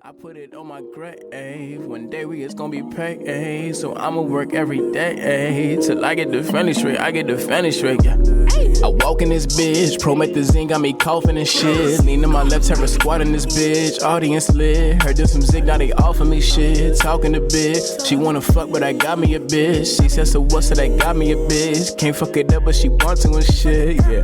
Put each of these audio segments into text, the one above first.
I put it on my grave. One day we is gonna be paid. So I'ma work every day till I get the funny straight. Yeah. I walk in this bitch, promethazine got me coughing and shit. Lean to my left, have a squat in this bitch. Audience lit, heard this some Zig, now they offer me shit. Talking a bit, she wanna fuck, but I got me a bitch. She said, so what's it, that got me a bitch. Can't fuck it up, but she want to and shit, yeah.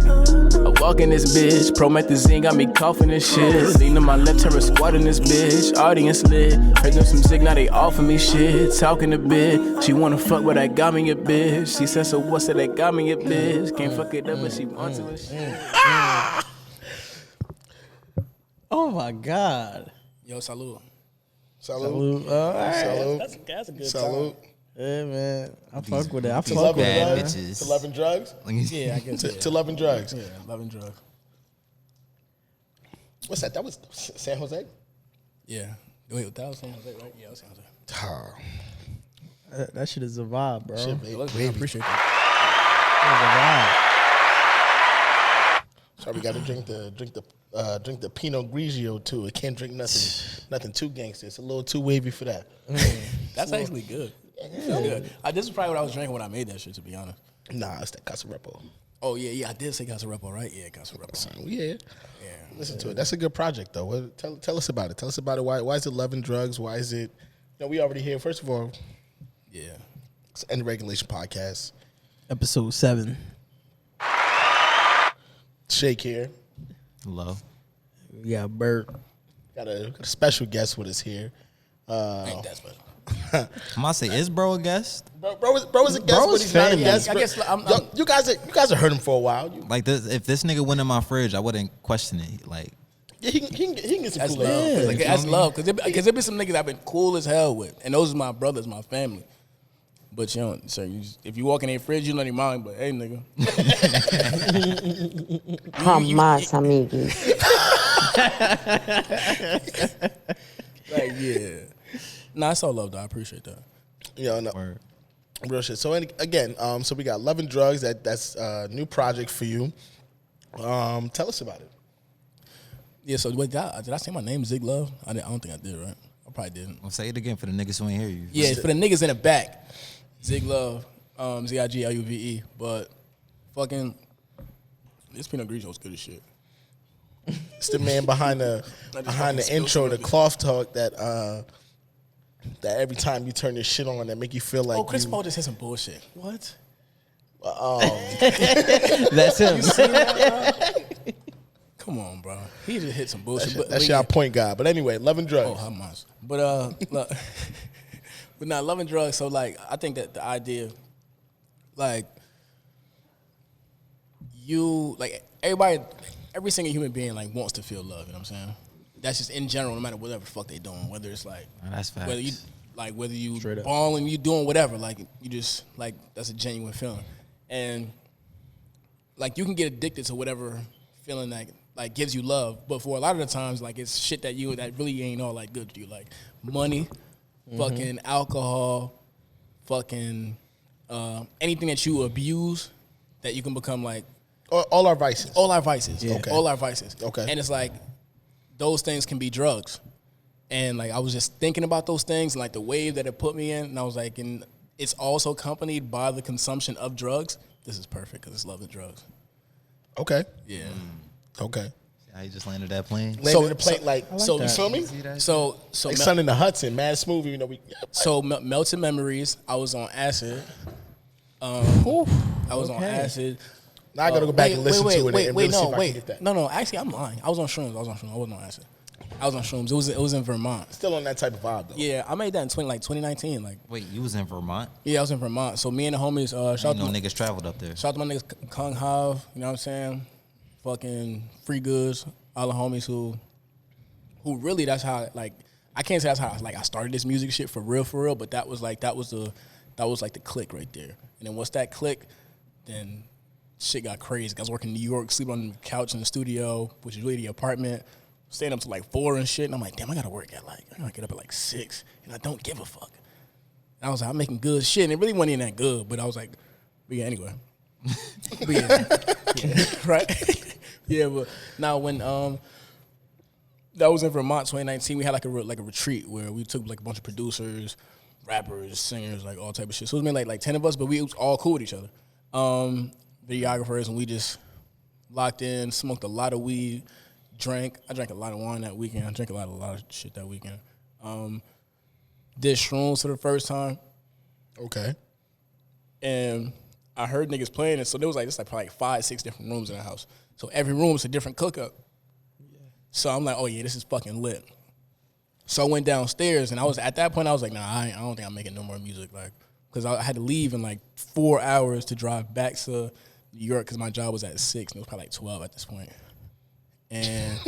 I walk in this bitch, promethazine got me coughing and shit. Lean to my left, have a squat in this bitch. Audience lit, heard them some Zig, now they offer me shit. Talking a bit, she wanna fuck, but I got me a bitch. She said, so what's it, that got me a bitch. Can't fuck it up, but she wants to and shit. Oh my God. Yo, salud. Salute. All right. Salute. That's a good Salute. Yeah, man. I fuck with it. I To fuck with Loving it. Drugs. To Loving Drugs. Yeah, I guess. To Loving Drugs. Yeah, loving drugs. What's that? That was San Jose? Yeah. Wait, that was San Jose, right? Yeah, that was San Jose. That shit is a vibe, bro. Shit, I baby. appreciate that. Sorry, we got to drink the Pinot Grigio too. It can't drink nothing too gangster. It's a little too wavy for that. That's actually good. Feel good. This is probably what I was drinking when I made that shit, to be honest. Nah, it's that Casa Repo. Oh, yeah, I did say Casa Repo, right? Yeah, Casa Repo. So, yeah. Yeah. Listen to it. That's a good project, though. Tell us about it. Tell us about it. Why is it Loving Drugs? Why is it? We already here. First of all, Yeah. it's End Regulation Podcast. Episode 7. Shake here. Hello. We got Bert. Got a special guest with us here. Ain't that special. I'm gonna say, is bro a guest? Bro is a guest, Bro but is he's not a famous. guest. I guess I'm- Yo, you guys have heard him for a while. Like this, if this nigga went in my fridge, I wouldn't question it. Like, Yeah, he can get some That's cool love. love. Like, that's love. Because there been some niggas I've been cool as hell with. And those are my brothers, my family. But you don't, sir, if you walk in their fridge, you know their mind. But hey, nigga. Jamás, amigos. Like, yeah. Nah, it's all love, though. I appreciate that. No. word. Real shit. So again, so we got Loving Drugs. That's a new project for you. Tell us about it. Yeah, so wait, did I say my name, Zig Luve? I don't think I did, right? I probably didn't. Well, say it again for the niggas who ain't hear you. Yeah, for the niggas in the back. Zig Luve, Zigluve. But fucking, this Pinot Grigio is good as shit. It's the man behind the intro, the cloth talk that every time you turn this shit on, that make you feel like. Oh, Chris Paul just said some bullshit. What? That's him. Come on, bro. He just hit some bullshit. That's your point guy. But anyway, Loving Drugs. Oh, how much? But look, but now Loving Drugs. So like, I think that the idea, like, every single human being like wants to feel love. You know what I'm saying? That's just in general, no matter whatever the fuck they doing. Whether it's like, That's facts. whether you Straight up. balling, you doing whatever. Like you just like that's a genuine feeling, and like you can get addicted to whatever feeling that like gives you love. But for a lot of the times, like it's shit that really ain't all like good to you, like money, fucking alcohol, fucking anything that you abuse that you can become like All our vices. all our vices. Okay. All our vices. Okay. And it's like those things can be drugs. And like I was just thinking about those things and like the wave that it put me in, and I was like, and it's also accompanied by the consumption of drugs. This is perfect because it's Loving Drugs. Okay. Yeah. Okay. How you just landed that plane? Landed the plane like so you feel me? So Like Sun in the Hudson, mad smooth. Melted Memories. I was on acid. I was on acid. Now I gotta go back and listen to it and really see if I can get that. No. Actually, I'm lying. I was on shrooms. I wasn't on acid. I was on shrooms. It was in Vermont. Still on that type of vibe though. Yeah, I made that in 2019. Like, Wait, you was in Vermont? yeah, I was in Vermont. So me and the homies, shout No out to niggas traveled up there. my niggas Kung Hav. You know what I'm saying? Fucking Free Goods. All the homies who really that's how like I can't say that's how like I started this music shit for real. But that was like the click right there. And then once that click, then shit got crazy. I was working in New York, sleeping on the couch in the studio, which is really the apartment, staying up to like 4 and shit. And I'm like, damn, I gotta get up at like 6, and I don't give a fuck. And I was like, I'm making good shit, and it really wasn't even that good. But I was like, but yeah, anyway. But yeah, right? Yeah, but now when That was in Vermont, 2019. We had like a retreat where we took like a bunch of producers, rappers, singers, like all type of shit. So it was maybe like 10 of us, but we was all cool with each other. Videographers, and we just locked in, smoked a lot of weed, drank. I drank a lot of wine that weekend. I drank a lot of shit that weekend. Did shrooms for the first time. Okay. And I heard niggas playing it. So there was like, probably like 5-6 different rooms in the house. So every room was a different cook-up. So I'm like, oh yeah, this is fucking lit. So I went downstairs, and at that point I was like, nah, I don't think I'm making no more music, like, because I had to leave in like 4 hours to drive back to New York because my job was at 6, and it was probably like 12 at this point. And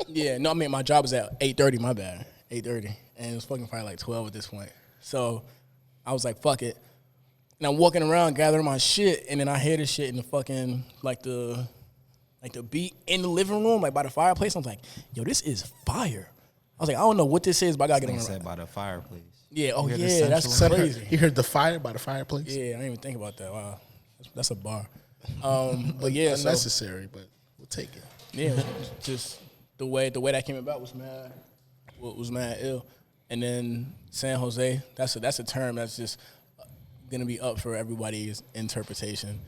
yeah, no, I mean my job was at 8:30. My bad, 8:30, and it was fucking probably like 12 at this point. So I was like, fuck it. And I'm walking around gathering my shit, and then I hear this shit in the fucking like the beat in the living room, like by the fireplace. I was like, yo, this is fire. I was like, I don't know what this is, but I gotta get on. Said by the fireplace. Yeah, oh You heard the yeah, that's central- crazy. You heard the fire by the fireplace? Yeah, I didn't even think about that. Wow, that's a bar. But yeah, so Unnecessary, but we'll take it. yeah, just the way that came about was mad ill. And then San Jose, that's a term that's just gonna be up for everybody's interpretation.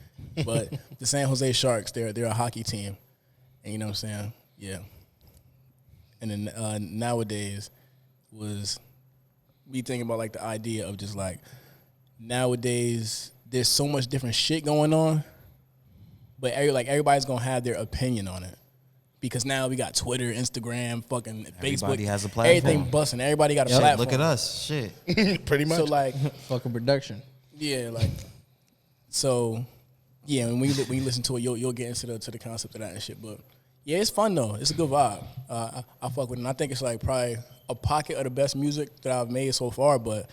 But the San Jose Sharks, they're a hockey team, and you know what I'm saying? Yeah. And then nowadays was me thinking about like the idea of just like nowadays there's so much different shit going on, but everybody's gonna have their opinion on it. Because now we got Twitter, Instagram, fucking Facebook. Everybody has a platform. Everything busting. Everybody got a Shit, platform. look at us. Shit. Pretty much. So like, Fucking production. yeah, like, so yeah. When you listen to it, you'll get into the concept of that and shit. But yeah, it's fun though. It's a good vibe. I fuck with it. And I think it's like probably a pocket of the best music that I've made so far, but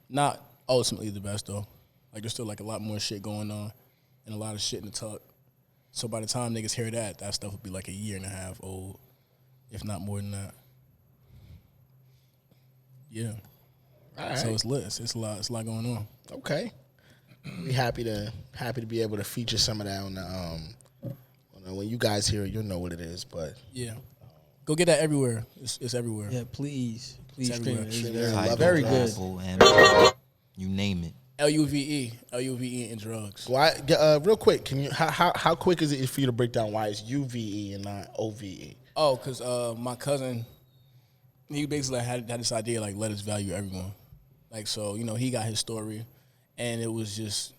not ultimately the best though. Like there's still like a lot more shit going on and a lot of shit in the tuck. So by the time niggas hear that stuff will be like a year and a half old, if not more than that. Yeah. All right. So it's lit. It's a lot going on. Okay. We happy to be able to feature some of that on the when you guys hear it, you'll know what it is. But Yeah. Go get that everywhere. It's everywhere. Yeah, please stream everywhere. it. It's Stream it. very, Love very it. good. Apple and you name it. Luve and drugs. why? Real quick, can you how quick is it for you to break down why it's UVE and not OVE? Oh, because my cousin, he basically had this idea like let us value everyone. Like so, you know, he got his story, and it was just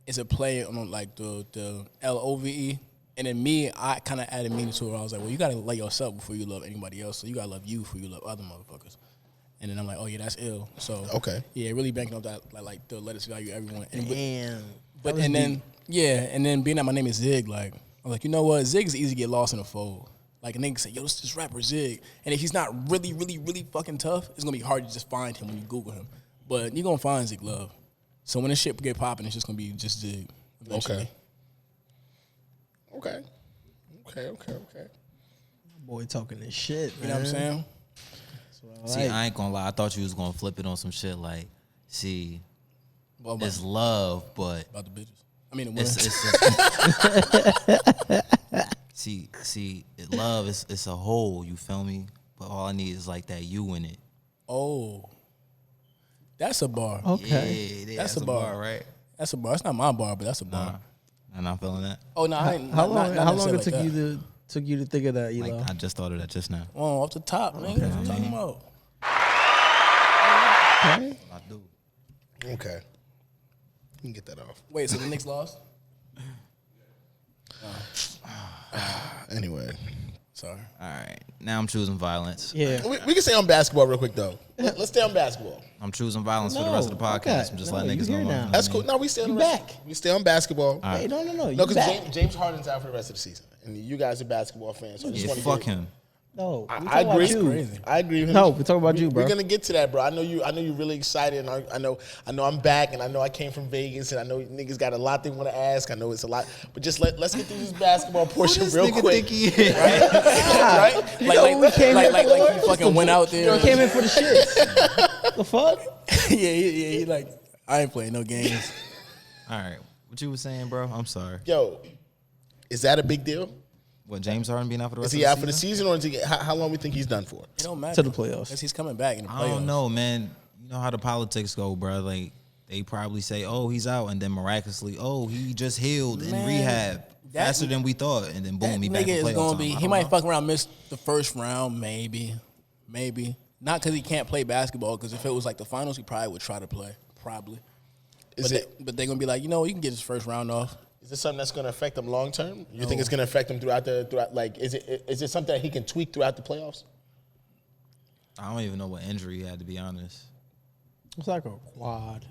it's a play on like the LOVE. And then me, I kind of added meaning to it. I was like, well, you gotta love yourself before you love anybody else. So you gotta love you before you love other motherfuckers. And then I'm like, oh yeah, that's ill. So Okay. yeah, really banking up that like the let us value everyone. And, Damn. but and then being that my name is Zig, like I'm like, you know what, Zig is easy to get lost in the fold. Like a nigga say, yo, this rapper Zig, and if he's not really, really, really fucking tough, it's gonna be hard to just find him when you Google him. But you're gonna find Zig Luve. So when this shit get popping, it's just gonna be just Zig. Eventually. Okay. Boy talking this shit, You know what I'm saying? See, I ain't gonna lie. I thought you was gonna flip it on some shit like, see, Well, about, it's love, but about the bitches. I mean, the women. see, love is it's a whole. You feel me? But all I need is like that you in it. Oh, that's a bar. Okay. Yeah, That's a bar. right? That's a bar. That's not my bar, but that's a bar. I'm not feeling that. Oh no, I ain't. How long? How long it necessarily took like took you to think of that? Like Elo? I just thought of that just now. that. Oh, off the top, man. What you talking about? Okay. I do. Okay. You can get that off. Wait, so the Knicks lost? Anyway. Sorry. All right, now I'm choosing violence. Yeah. We can stay on basketball real quick though. Let's stay on basketball. I'm choosing violence for the No, rest of the podcast. okay. I'm just No, letting you niggas know. here now. That's cool. No, we stay on You the rest. back. We stay on basketball. Hey, no. No, You because back. James Harden's out for the rest of the season, and you guys are basketball fans. So I just Yeah, want to fuck him. No, we I talking about agree. you. Crazy. I agree with him. No, we're talking about you, bro. We're gonna get to that, bro. I know you're really excited, and I know I'm back, and I know I came from Vegas, and I know niggas got a lot they want to ask. I know it's a lot, but just let's get through this basketball portion real quick. Right? Like you fucking went out there. You came in for the shit. The fuck? yeah, he like, I ain't playing no games. All right, what you was saying, bro? I'm sorry. Yo, is that a big deal? What, James Harden being out for the rest Is of the season? he out for the season, or is he? How long we think he's done for? It don't matter To the playoffs. because he's coming back in the playoffs. I don't know, man. You know how the politics go, bro. Like, they probably say, oh, he's out, and then miraculously, oh, he just healed in Man, rehab faster than we thought, and then boom, That he back nigga in is playoff gonna time. be. I He don't might know. fuck around, miss the first round, maybe. Not because he can't play basketball. Because if it was like the finals, he probably would try to play. Probably. But they're gonna be like, you know, you can get his first round off. Is this something that's going to affect him long term? You think it's going to affect him throughout? Like, is it something that he can tweak throughout the playoffs? I don't even know what injury he had, to be honest. It's like a quad.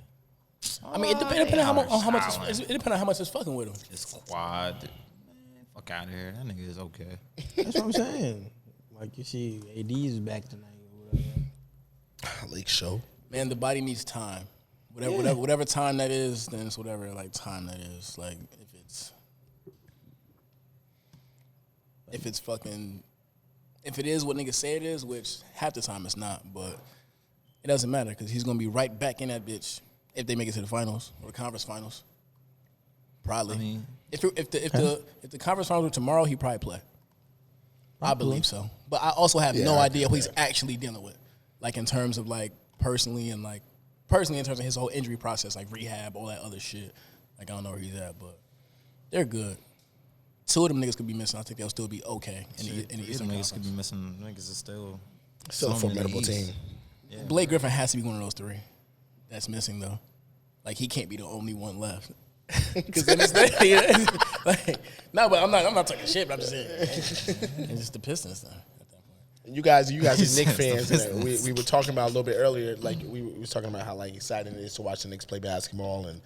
I mean, it depends on how much is fucking with him. It's quad. Man, fuck out of here. That nigga is okay. That's what I'm saying. Like you see, AD is back tonight or whatever. Lake show. Man, the body needs time. Whatever time that is, then it's whatever like time that is. Like if it is what niggas say it is, which half the time it's not, but it doesn't matter because he's gonna be right back in that bitch if they make it to the finals or the conference finals. Probably. I mean, if the conference finals were tomorrow, he'd probably play. I believe so, but I also have no idea what he's actually dealing with, like in terms of like personally in terms of his whole injury process, like rehab, all that other shit. Like I don't know where he's at, but they're good. Two of them niggas could be missing. I think they'll still be okay in the Eastern niggas could Conference. be missing. Niggas is still A some in the formidable East. team. Yeah. Blake Griffin has to be one of those three that's missing though. Like he can't be the only one left. Because then it's like, no, but I'm not talking shit. But I'm just saying, it's just the Pistons though. You guys are Knick fans. And we were talking about a little bit earlier. Like we was talking about how like exciting it is to watch the Knicks play basketball. And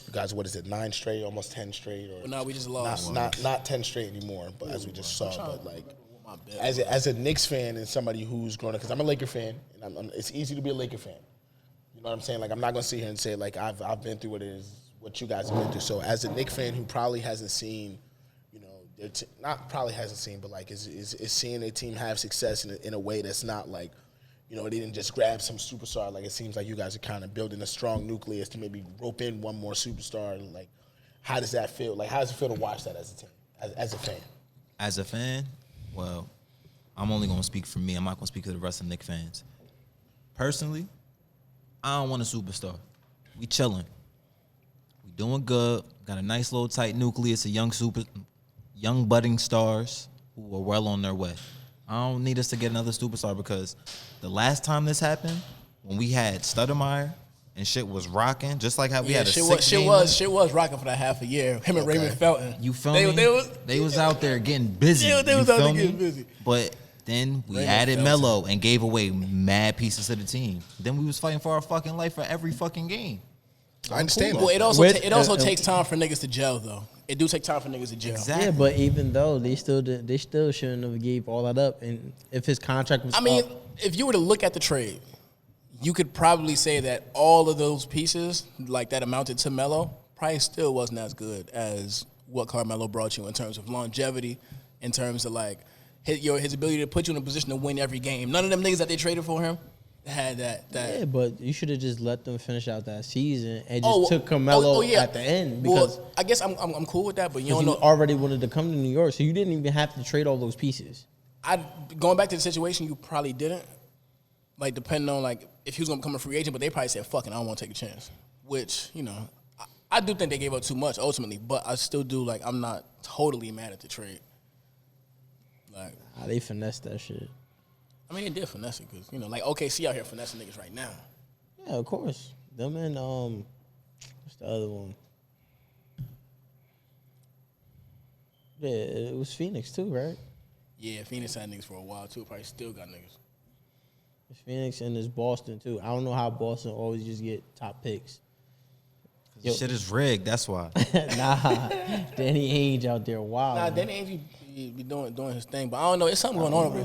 you guys, what is it? 9 straight, almost 10 straight, or Well, no, we just lost. not 10 straight anymore. But as we just saw, but like My bad. as a Knicks fan and somebody who's grown up, because I'm a Laker fan, and it's easy to be a Laker fan. You know what I'm saying? Like I'm not gonna sit here and say like I've been through what you guys have been through. So as a Knicks fan who probably hasn't seen, you know, not probably hasn't seen, but like is seeing their team have success in a way that's not like, you know, they didn't just grab some superstar. Like it seems like you guys are kind of building a strong nucleus to maybe rope in one more superstar. Like, how does that feel? Like, how does it feel to watch that as a team, as a fan? As a fan, well, I'm only gonna speak for me. I'm not gonna speak to the rest of the Knicks fans. Personally, I don't want a superstar. We chilling. We doing good. Got a nice little tight nucleus of young budding stars who are well on their way. I don't need us to get another superstar because the last time this happened, when we had Stoudemire and shit was rocking, just like how we had a shit six-game was rocking for that half a year. Him and Raymond Felton. You feel me? They was out there getting busy. They you was out feel there me? getting busy. But then we Raymond added Felton. Melo and gave away mad pieces to the team. Then we was fighting for our fucking life for every fucking game. I understand. Well, that. it also takes time for niggas to gel though. It do take time for niggas to gel. Exactly. Yeah, but even though they still shouldn't have gave all that up, and if his contract was, I mean, up, if you were to look at the trade, you could probably say that all of those pieces, like that amounted to Melo, probably still wasn't as good as what Carmelo brought you in terms of longevity, in terms of like his ability to put you in a position to win every game. None of them niggas that they traded for him had that. yeah, but you should have just let them finish out that season and just took Carmelo at the end because I guess I'm cool with that, but you don't he know. already wanted to come to New York, so you didn't even have to trade all those pieces. Going back to the situation, you probably didn't. Like depending on like if he was gonna become a free agent, but they probably said, "Fuck it, I don't want to take a chance." Which I do think they gave up too much ultimately, but I still do like I'm not totally mad at the trade. Like They finessed that shit. I mean, they did finesse it because like OKC out here finessing niggas right now. Yeah, of course. Them and what's the other one? Yeah, it was Phoenix too, right? Yeah, Phoenix had niggas for a while too. Probably still got niggas. It's Phoenix and it's Boston too. I don't know how Boston always just get top picks. Shit is rigged. That's why. Nah, Danny Ainge out there wild. Nah, Danny Ainge be doing his thing, but I don't know. It's something going on over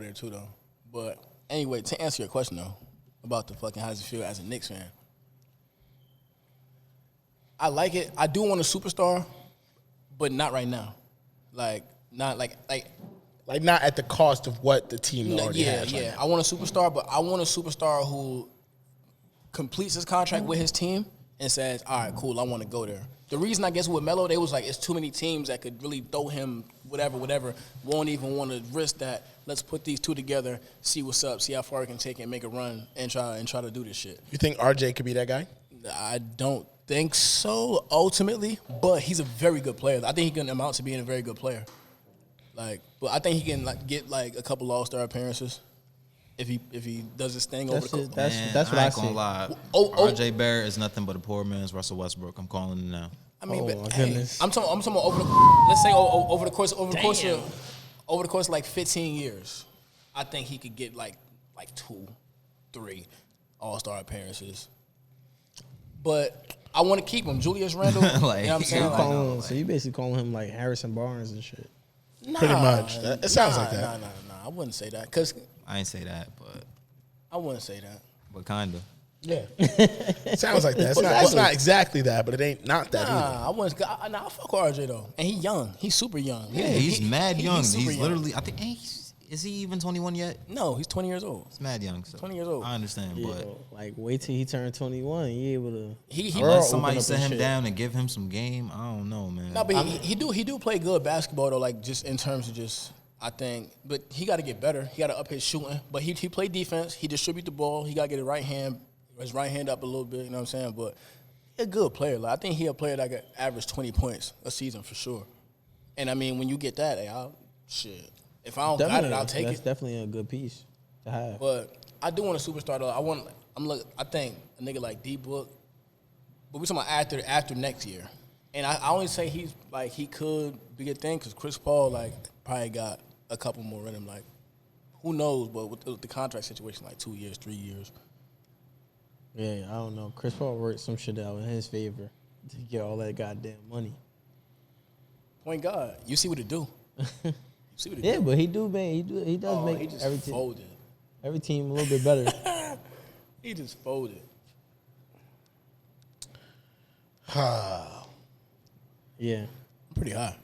there too, though. But anyway, to answer your question though about the fucking how does it feel as a Knicks fan, I like it. I do want a superstar, but not right now. Like not like Like not at the cost of what the team already has. I want a superstar, but I want a superstar who completes his contract with his team and says, all right, cool, I want to go there. The reason I guess with Melo, they was like, it's too many teams that could really throw him whatever, won't even want to risk that. Let's put these two together, see what's up, see how far it can take it, make a run, and try to do this shit. You think RJ could be that guy? I don't think so, ultimately, but he's a very good player. I think he can amount to being a very good player. But I think he can get a couple All-Star appearances if he does his thing over the course. That's what I ain't gonna see. lie. Oh. RJ Barrett is nothing but a poor man's Russell Westbrook. I'm calling him now. I mean, Oh, but, my hey, goodness. I'm talking about over the course of like 15 years, I think he could get like 2-3 All-Star appearances. But I want to keep him, Julius Randle. You know what I'm saying? So you basically calling him like Harrison Barnes and shit. Pretty much. It sounds like that. Nah. I wouldn't say that because I ain't say that, but I wouldn't say that. kinda. Yeah. It sounds like that. It's not exactly that, but it ain't not that either. I wouldn't. I fuck with RJ though, and he young. He's super young. Yeah, he's mad young. He's super He's young. literally. I think. Is he even 21 yet? No, he's 20 years old. He's mad young. So 20 years old. I understand, Yeah, but like wait till he turned 21. He able to. He unless somebody open up sit and him shit. down and give him some game, I don't know, man. No, but he do play good basketball though. Like just in terms of I think, but he got to get better. He got to up his shooting. But he play defense. He distribute the ball. He got to get his right hand up a little bit. You know what I'm saying? But he a good player. Like I think he a player that could average 20 points a season for sure. And I mean, when you get that, shit. If I don't got it, I'll take That's it. definitely a good piece to have. But I do want a superstar though. I think a nigga like D-Book, but we talking about after next year. And I only say he could be a thing because Chris Paul probably got a couple more in him. Like who knows? But with the contract situation, 2 years, 3 years. Yeah, I don't know. Chris Paul worked some shit out in his favor to get all that goddamn money. Point God, you see what it do. Yeah, but he do, man. He does make he just everything. folded. Every team a little bit better. He just folded. Yeah. Pretty high.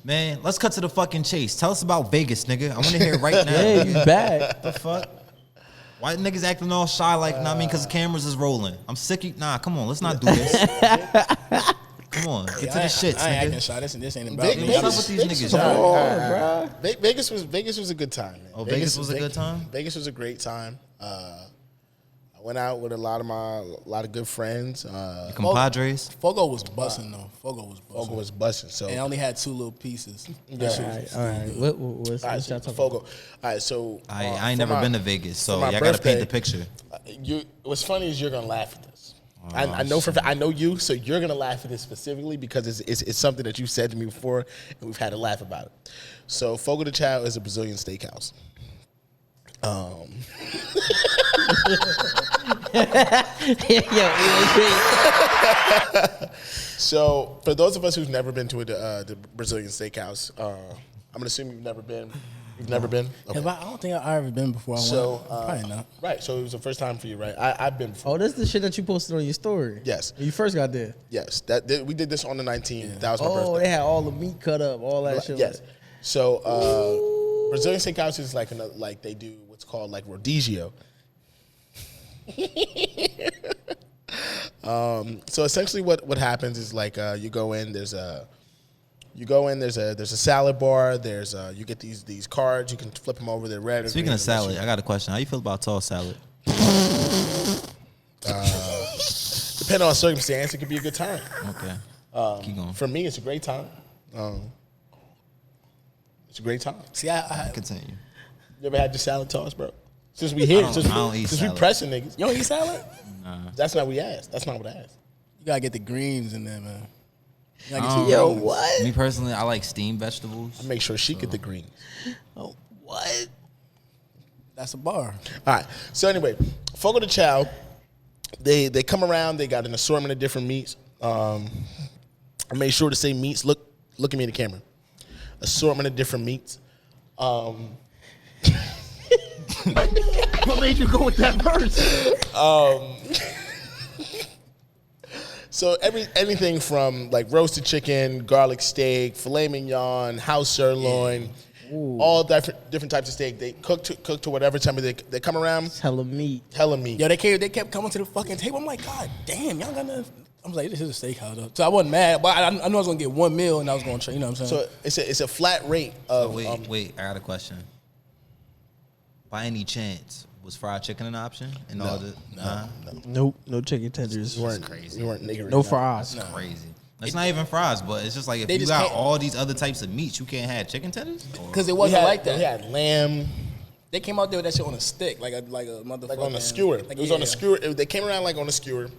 Man, let's cut to the fucking chase. Tell us about Vegas, nigga. I want to hear it right now. Yeah, he's back. The fuck? Why niggas acting all shy because the cameras is rolling? I'm sick of... Nah, come on. Let's not do this. Come on. Get to the shits, I ain't acting nigga. shy. This ain't about me. What's up with these niggas? Vegas was a good time, man. Oh, Vegas was a good time? Vegas was a great time. I went out with a lot of good friends. Compadres? Fogo was busting though. Fogo was busting. So and I only had 2 little pieces. Yeah. All right. What's all right, y'all so talking Fogo. about? All right, so I ain't never been to Vegas, so for my y'all got to paint birthday, the picture. What's funny is you're gonna laugh at this. I know I know you, so you're gonna laugh at this specifically because it's something that you've said to me before, and we've had to laugh about it. So Fogo de Chao is a Brazilian steakhouse. So for those of us who've never been to the Brazilian steakhouse, I'm gonna assume you've never been. You've never been? Okay. I don't think I've ever been before. Probably not. Right, so it was the first time for you, right? I've been before. Oh, this is the shit that you posted on your story. Yes. When you first got there. Yes, we did this on the 19th. That was my Oh, birthday. they had all the meat cut up, all that shit. Yes. So Brazilian steakhouse is like they do what's called like rodizio. So essentially, what happens is you go in. There's a salad bar. You get these cards. You can flip them over. They're red. Speaking of salad, I got a question. How you feel about tall salad? Depending on circumstance, it could be a good time. Okay. Keep going. For me, it's a great time. It's a great time. See, I Continue. You ever had your salad tossed, bro? Since we here, I don't eat since we salad. pressing niggas. you don't eat salad? That's not what we asked. That's not what I asked. You gotta get the greens in there, man. You gotta get Um, some Yo, greens. what? Me personally, I like steamed vegetables. Make sure she get the greens. Oh, what? That's a bar. All right. So anyway, Fogo de Chao, they come around. They got an assortment of different meats. I made sure to say meats. Look at me in the camera. Assortment of different meats. What made you go with that verse? So anything from like roasted chicken, garlic steak, filet mignon, house sirloin, all different types of steak. They cook to whatever time they come around. Hella meat. Hella meat. Yo, they kept coming to the fucking table. I'm like, God damn, y'all got nothing. I was like, this is a steakhouse though. So I wasn't mad, but I knew I was gonna get one meal and I was gonna try. You know what I'm saying? So it's a flat rate of. Wait, I got a question. By any chance, was fried chicken an option? And No. Nope. No chicken tenders. We weren't crazy. We weren't nigga. No fries. That's crazy. It's not even fries, but it's just like if They you just got can't- all these other types of meats, you can't have chicken tenders? Because it wasn't like We that. had lamb, They came out there with that shit on a stick, like a motherfucker. like on a skewer. Like, It was on a skewer. They came around like on a skewer.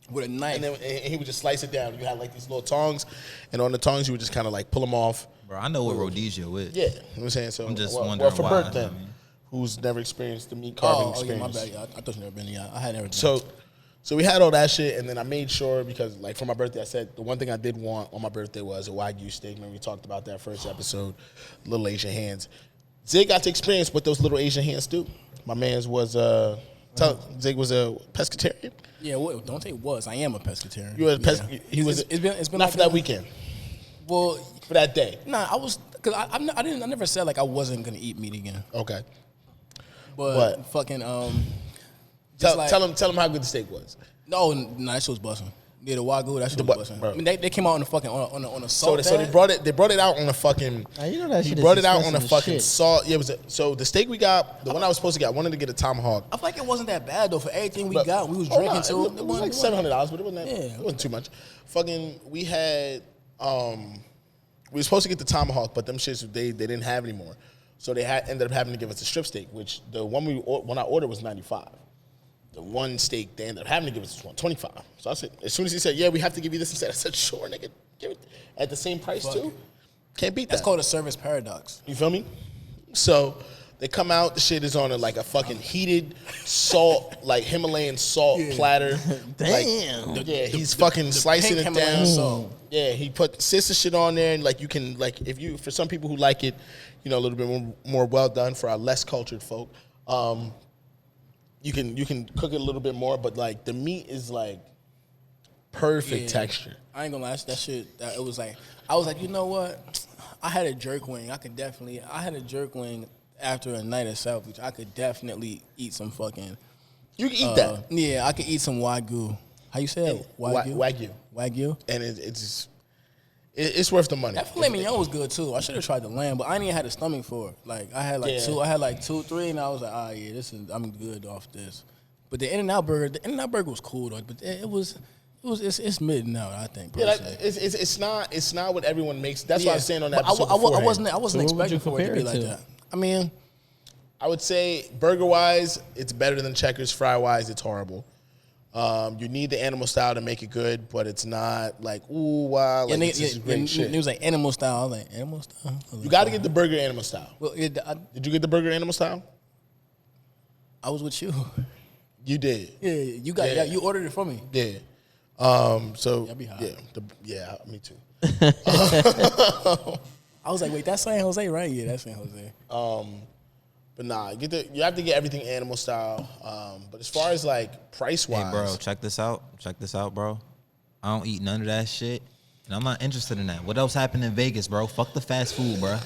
with a knife. And then he would just slice it down. You had like these little tongs, and on the tongs you would just kind of like pull them off. Bro, I know what Rhodesia is. Yeah, you know what I'm saying. So I'm just well, wondering for why, Bert I then, mean. who's never experienced the meat carving Oh, yeah, my experience. bad. Yeah, I thought you never been. Yeah, I had never. So we had all that shit, and then I made sure because like for my birthday, I said the one thing I did want on my birthday was a Wagyu steak. Remember we talked about that first episode, Little Asian Hands. Zig got to experience what those Little Asian Hands do. My man's was Zig was a pescatarian. Yeah, don't say was. I am a pescatarian. You were a Yeah. He was. It's been not like for that weekend. Well, For that day. nah, I was because I never said like I wasn't gonna eat meat again, Okay. but What? fucking Tell him how good the steak was. No, that shit was busting. Yeah, the Wagyu, that shit The was what, busting. bro? I mean, they came out on the fucking on a So salt. they brought it out on a fucking. Now, you know that He shit is brought it out on a expensive as fucking shit. salt. Yeah, it was so the steak we got, the one I was supposed to get. I wanted to get a tomahawk. I feel like it wasn't that bad though for everything we But- got. We was Oh, drinking nah, too. It was like $700, but it wasn't that. Yeah. It wasn't too much. Fucking, we had. We were supposed to get the tomahawk, but them shits they didn't have anymore. So they ended up having to give us a strip steak, which the one when I ordered was $95. The one steak they ended up having to give us was $125. So I said, as soon as he said, "Yeah, we have to give you this," I said, "Sure, nigga, give it at the same price too." Can't beat that. That's called a service paradox. You feel me? So they come out, the shit is on a fucking heated salt, like Himalayan salt platter. Damn. Like, he's fucking slicing pink it Himalayan down. salt. Yeah, he put sister shit on there, and like you can if you for some people who like it, a little bit more well done. For our less cultured folk, you can cook it a little bit more, but like the meat is like perfect Yeah. texture. I ain't gonna lie, that shit. It was like I was like, you know what? I had a jerk wing. I had a jerk wing after a night at South Beach. I could definitely eat some fucking. You can eat that. Yeah, I could eat some Wagyu. How you say it? Wagyu. Wagyu. And it's worth the money. That filet mignon was good too. I should have tried the lamb, but I didn't even had the stomach for it. Like I had like two, three, and I was like, yeah, I'm good off this. But the In-N-Out burger was cool though. But it's mid now, I think. Yeah, like, personally. it's not what everyone makes. That's what I was saying on that But episode I beforehand. wasn't So what would expecting you for it to be compare it like to? that. I mean, I would say burger wise, it's better than Checkers. Fry wise, it's horrible. You need the animal style to make it good, but it's not like ooh wow, like this is great shit. It was like animal style. I was like animal style. You got to get the burger animal style. Well, Did you get the burger animal style? I was with you. You did. Yeah, you got. Yeah. You ordered it for me. Yeah. So I'll be high. me too. I was like, wait, that's San Jose, right? Yeah, that's San Jose. But nah, you have to get everything animal style. But as far as like price wise, Hey, bro, check this out, bro. I don't eat none of that shit, and I'm not interested in that. What else happened in Vegas, bro? Fuck the fast food, bro.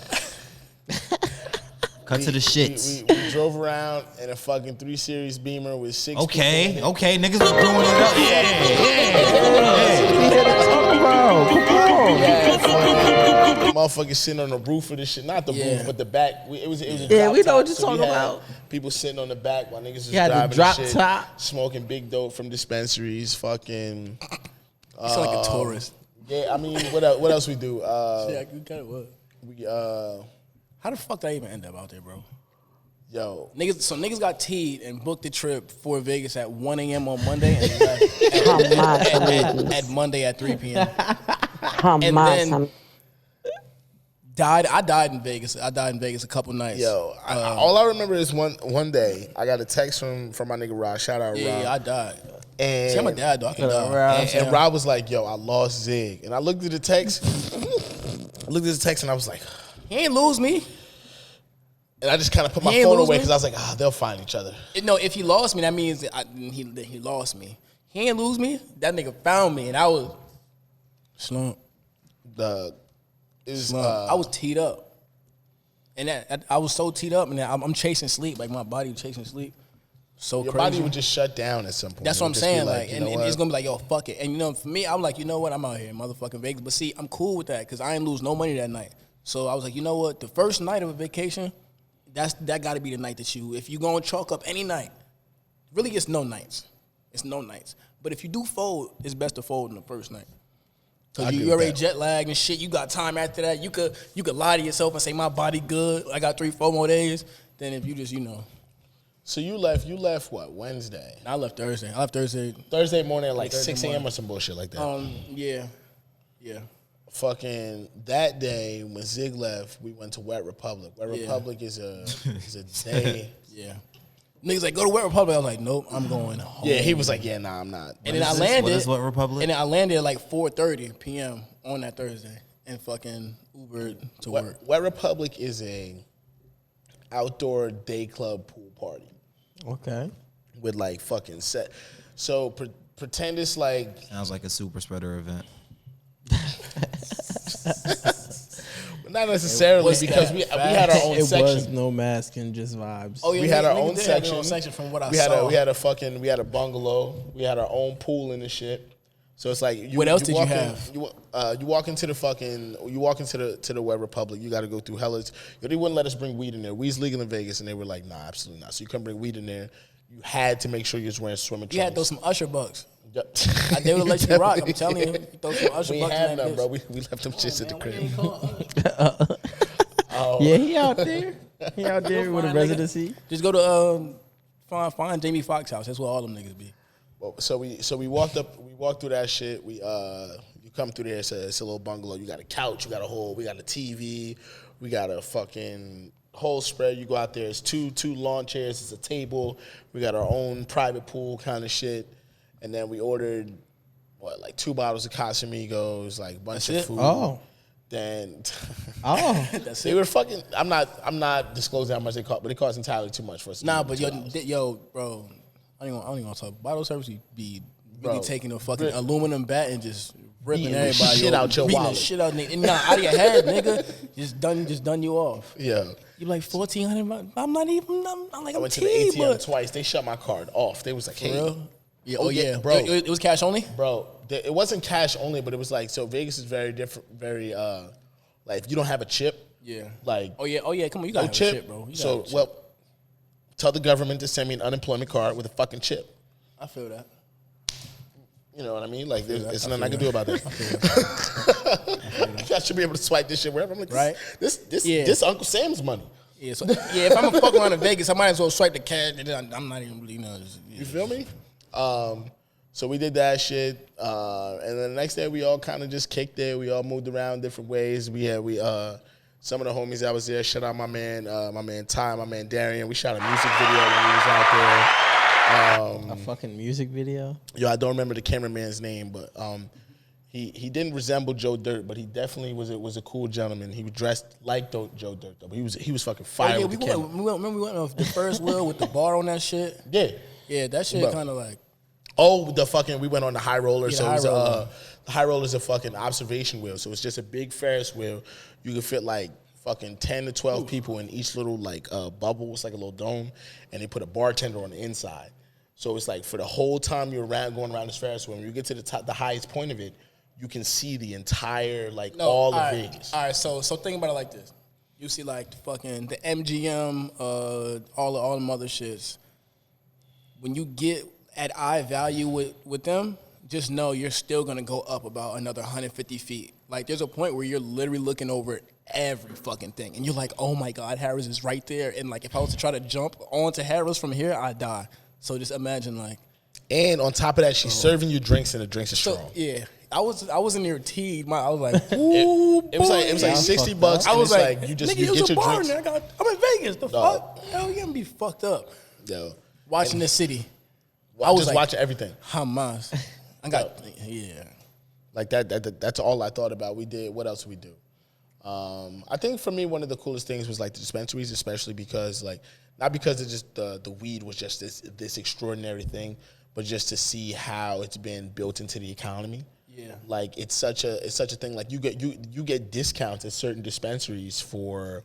Cut to the shits. We drove around in a fucking 3 Series Beamer with 6 Okay, people in it. okay, niggas was doing it up. Motherfuckers sitting on the roof of this shit. Not the roof, but the back. It was a Yeah, drop we know top, what you're so we talking had about. People sitting on the back while niggas was You had the driving drop and shit, top. smoking big dope from dispensaries. Fucking You sound like a tourist. yeah. I mean, what else we do? Yeah, you kind of was. We How the fuck did I even end up out there, bro? yo. Niggas got teed and booked the trip for Vegas at 1 a.m. on Monday and left Jamás, amigos. at Monday at 3 p.m. Jamás, then- amigos. I died in Vegas. I died in Vegas a couple nights. Yo, all I remember is one day I got a text from my nigga Rob. Shout out Rob. Yeah, I died. And See, I'm a dad, though. I can die. Rob. And Rob was like, "Yo, I lost Zig," and I looked at the text. And I was like, He ain't lose me. and I just kind of put my He ain't phone lose away me? because I was like, they'll find each other. No, if he lost me, that means that he lost me. He ain't lose me. That nigga found me, and I was slump. I I was teed up. And that I was so teed up, and I'm chasing sleep. Like my body was chasing sleep. So Your crazy. body would just shut down at some point. That's It what would I'm just be saying. Like, you and know what? it's gonna be like, yo, fuck it. And you know, for me, I'm like, you know what? I'm out here in motherfucking Vegas. But see, I'm cool with that because I ain't lose no money that night. So I was like, you know what? The first night of a vacation, that got to be the night that if you gonna chalk up any night, really, it's no nights. It's no nights. But if you do fold, it's best to fold in the first night. Because you already jet lagged and shit. You got time after that. You could lie to yourself and say my body good. I got 3-4 more days. Then if you just So you left what, Wednesday? I left Thursday. Thursday morning at like Thursday 6 a.m. morning. or some bullshit like that. Yeah. Fucking that day when Zig left, we went to Wet Republic. Wet Republic is a day. Yeah. Niggas like, go to Wet Republic. I was like, nope, I'm going home. Yeah, he was like, yeah, nah, I'm not. And then I landed. What is What Republic? And then I landed at like 4:30 p.m. on that Thursday and fucking Ubered to work. Wet Republic is a outdoor day club pool party Okay. with like fucking set. So pretend it's like Sounds like a super spreader event. not necessarily because we had our own It section. was no mask and just vibes. Oh yeah, We had our niggas own did have their section. from what I We saw. had a bungalow. We had our own pool and the shit. So it's like What else did you walk have? You walk into the Wet Republic. You got to go through hellas. They wouldn't let us bring weed in there. Weed's legal in Vegas, and they were like, nah, absolutely not. So you couldn't bring weed in there. You had to make sure you was wearing swimming trunks. You had those some Usher bucks. Yep. They would let you rock. I'm telling you, you throw some Usher We bucks ain't in have that none, bitch. bro. We left them shits at the crib. Yeah, he out there. He out there with a Fine, nigga. residency. Just go to find Jamie Foxx house. That's where all them niggas be. Well, so we walked through that shit. You come through there, it's a little bungalow. You got a couch, we got a TV, we got a fucking whole spread. You go out there, it's two lawn chairs, it's a table. We got our own private pool kind of shit. And then we ordered like 2 bottles of Casamigos, like a bunch of it? food. Oh. Then That's they were fucking. I'm not disclosing how much they cost, but it cost entirely too much for us. to Nah, do but 2 hours. yo, bro, I don't even want to talk. Bottle service be really Bro, taking a fucking aluminum bat and just ripping Beating the everybody shit out your beating wallet. the shit out, nigga. Nah, out of your head, nigga. Just done you off. Yeah. You like 1,400? I'm not even. I'm like I I'm went to the T, ATM but twice. They shut my card off. They was like, hey, real? Yeah. Oh, Oh yeah, yeah, bro. It was cash only. bro, it wasn't cash only, but it was like, so Vegas is very different, very, like, if you don't have a chip, Yeah. like, Oh yeah. Come on, you got no to chip, chip, bro. You gotta so, have a chip. well, tell the government to send me an unemployment card with a fucking chip. I feel that. You know what I mean? Like, there's I nothing I can do about that. I should be able to swipe this shit wherever. I'm like, Right? this Uncle Sam's money. Yeah. So if I'm gonna fuck around in Vegas, I might as well swipe the cash. And then I'm not even really You feel me? So we did that shit, and then the next day we all kind of just kicked it. We all moved around different ways. Some of the homies that was there. Shout out my man Ty, my man Darian. We shot a music video when we was out there. A fucking music video. Yo, I don't remember the cameraman's name, but he didn't resemble Joe Dirt, but he definitely was a cool gentleman. He was dressed like Joe Dirt, though. But he was fucking fire with the camera. Remember we went on the first wheel with the bar on that shit. Yeah. Yeah, that shit Bro. kind of like. Oh, we went on the high roller. Yeah, So the it was, high roller. the high roller is a fucking observation wheel. So it's just a big Ferris wheel. You can fit like fucking 10 to 12 people in each little like bubble. It's like a little dome, and they put a bartender on the inside. So it's like for the whole time you're going around this Ferris wheel, when you get to the top, the highest point of it, you can see the entire all of Vegas. All right, so think about it like this. You see like the MGM, all the other shits. When you get at eye value with them, just know you're still gonna go up about another 150 feet. Like there's a point where you're literally looking over every fucking thing, and you're like, oh my God, Harris is right there. And like if I was to try to jump onto Harris from here, I'd die. So just imagine like. And on top of that, she's serving you drinks, and the drinks are So strong. yeah, I was in there teed. I was like, ooh, It was like I'm $60. fucked I and was it's like, you just nigga, you it was get a your bar drinks. in there. I'm in Vegas. The fuck? Hell, you gonna be fucked up Yo, watching the city. I was was like- watching everything. Hamas. I got yeah. Like that's all I thought about. We did. What else did we do? I think for me, one of the coolest things was like the dispensaries, especially because not because it's just the weed was just this extraordinary thing, but just to see how it's been built into the economy. Yeah. Like it's such a thing. Like you get discounts at certain dispensaries for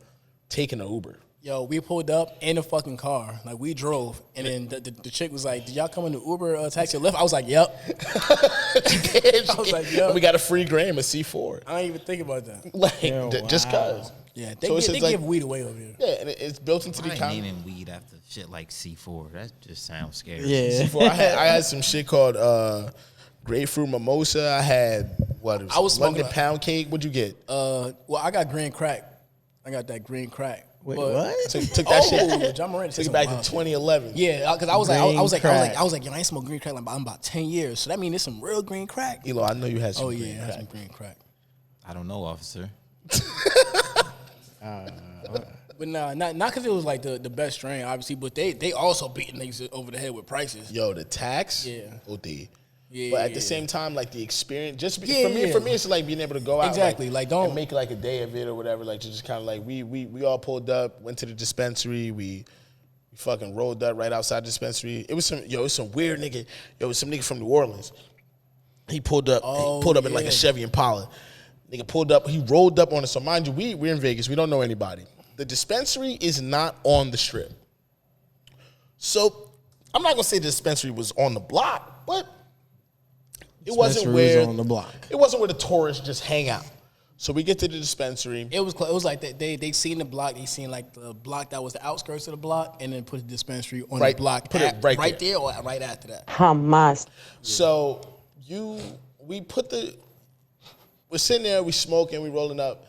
taking an Uber. Yo, we pulled up in a fucking car. Like, we drove. And then the chick was like, did y'all come in the Uber, taxi, or Lyft? I was like, yep. I was like, yo. We got a free gram of C4. I ain't even think about that. Like, Yo, just wow. cause. Yeah, So they like, give weed away over here. Yeah, and it's built into the I ain't economy. naming weed after shit like C4. That just sounds scary. Yeah. C4, I had some shit called grapefruit mimosa. I had I was London smoking pound cake. What'd you get? Well, I got green crack. I got that green crack. Wait, But- what? Took that shit. John Moran Took it back to 2011. Yeah, because I was Green crack. like, yo, I ain't smoked green crack like I'm about 10 years. So that means it's some real green crack. Elo, I know you had some. Oh yeah, green I had crack. some green crack. I don't know, officer. But nah, not because it was like the best strain, obviously. But they also beating niggas over the head with prices. Yo, the tax. Yeah. OD. Yeah, But at yeah. the same time, like the experience, Yeah, for me, it's like being able to go out, Exactly, like, don't- and make like a day of it or whatever. Like just kind of like we all pulled up, went to the dispensary, we fucking rolled up right outside the dispensary. It was some weird nigga. It was some nigga from New Orleans. He pulled up in like a yeah. Chevy Impala. Nigga pulled up, he rolled up on us. So mind you, we're in Vegas, we don't know anybody. The dispensary is not on the strip. So I'm not gonna say the dispensary was on the block, but it wasn't Dispensary where was on the block. It wasn't where the tourists just hang out. So we get to the dispensary. It was like they seen the block. They seen like the block that was the outskirts of the block, and then put the dispensary on Right, the block. put it right there or right after that. Hamas. So we're sitting there, we smoking, we rolling up,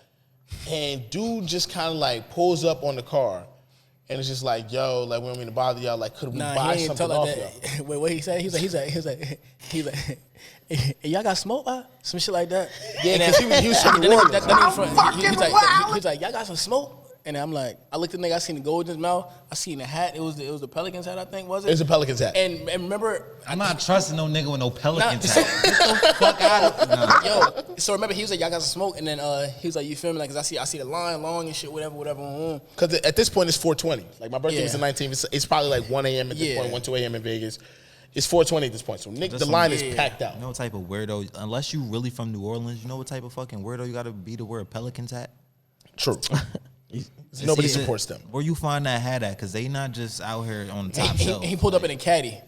and dude just kind of like pulls up on the car, and it's just like, yo, like we don't mean to bother y'all, like could we buy he ain't something tell off like y'all? that. Wait, what he said? He's like, hey, y'all got smoke? Some shit like that. Yeah, because he was from The New nigga- Orleans. that nigga from- he was like, y'all got some smoke? And I'm like, I looked at the nigga, I seen the gold in his mouth, I seen the hat. It was the Pelicans hat, I think, was it? It was a Pelicans hat. And remember, I'm not trusting no nigga with no Pelicans Nah. hat. Get the fuck out of nah. yo, so remember he was like, y'all got some smoke, and then he was like, you feel me? Like, cause I see the line long and shit, whatever. Because at this point, it's 4:20. Like, my birthday was the Yeah. 19th. It's probably like 1 a.m. at this Yeah. point, 1, 2 a.m. in Vegas. It's 4:20 at this point. So, Nick, Just the some- line is yeah. packed out. You know what type of weirdo, unless you really from New Orleans, you know what type of fucking weirdo you gotta be to wear a Pelicans hat? True. Nobody It's either- supports them. Where you find that hat at? Because they not just out here on the top shelf. He pulled up in a caddy.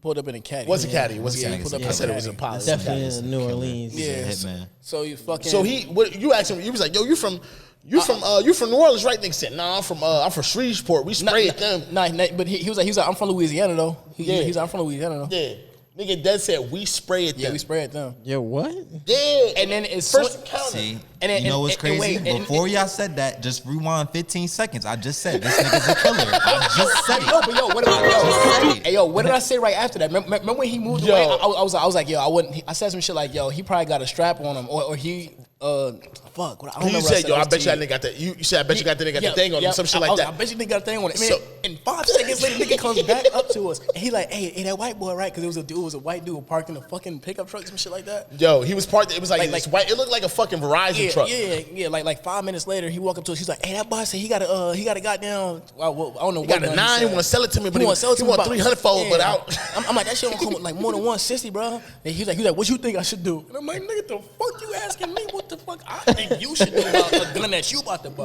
What's a caddy? What's a Yeah, caddy? he pulled up I in a said it was a caddy. pilot. Definitely in New Orleans. He's a Yeah. hitman. So you fucking. So you asked him, you was like, yo, you from New Orleans, right? Nigga said, nah, I'm from Shreveport. We spray at them. Nah, but he was like, I'm from Louisiana though. Yeah. He's like, I'm from Louisiana though. Yeah. Nigga dead said we spray at them. Yeah, we spray at them. Yo, what? Yeah. And then it's first encounter. See, And then- you know what's and- and crazy? wait, and- Before y'all said that, just rewind 15 seconds. I just said this nigga's a killer. I just said Yo, it. but what did I say right after that? Remember when he moved Yo. away? I was like, yo, I wouldn't. I said some shit like, yo, he probably got a strap on him, or he, fuck. I don't You remember. said, yo, I bet you that that nigga got the. You said, I bet you got the nigga got the thing on him, some shit like I that. bet you nigga got a thing on it. So- And 5 seconds later, nigga comes back up to us, and he like, hey, that white boy, right? Because it was a white dude parked in a fucking pickup truck, some shit like that. Yo, he was parked. It was like, Like- this white. It looked like a fucking Verizon truck. Yeah. Like 5 minutes later, he walked up to us. He's like, "Hey, that boy said he got a goddamn. Well, I don't know. He got a 9. He want to sell it to me, but he want 300 fold. But out. I'm like, that shit don't come with like more than 160, bro. And he's like, what you think I should do? And I'm like, nigga, the fuck you asking me? What the fuck I think you should do about a gun that you about to buy?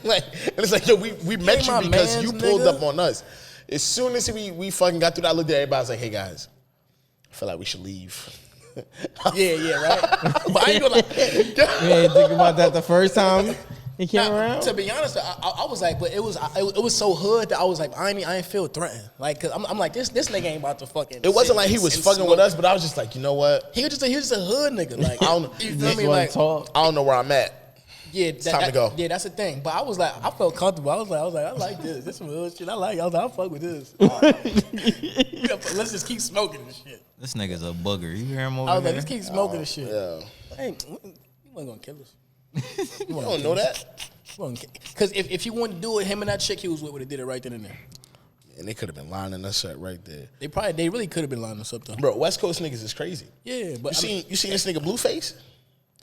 Like, and it's like, yo, we met ain't you my because mans, you pulled nigga. up on us. As soon as we fucking got through that, I looked at everybody. I was like, hey guys, I feel like we should leave. Yeah, right. But I ain't gonna like. You ain't think about that the first time he came around? To be honest, I was like, but it was so hood that I was like, I ain't feel threatened. Like, cause I'm like, this nigga ain't about to fucking. It wasn't sit like he and- was and fucking smoke. with us, but I was just like, you know what? He was just a hood nigga. Like, I don't- you feel Just me? wanna Like, talk. I don't know where I'm at. yeah, time to go. Yeah, that's the thing. But I was like, I felt comfortable. I was like, I like this. This some hood shit. I like. I was like, I fuck with this. Yeah, but let's just keep smoking this shit. This nigga's a booger. You hear him over I was like, there? let's keep smoking this shit. Yeah. Hey, you wasn't gonna kill us. You don't know that? Because if he wanted to do it, him and that chick he was with would have did it right then and there. And they could have been lining us up right there. They really could have been lining us up though. Bro, West Coast niggas is crazy. Yeah, but You seen this nigga Blueface?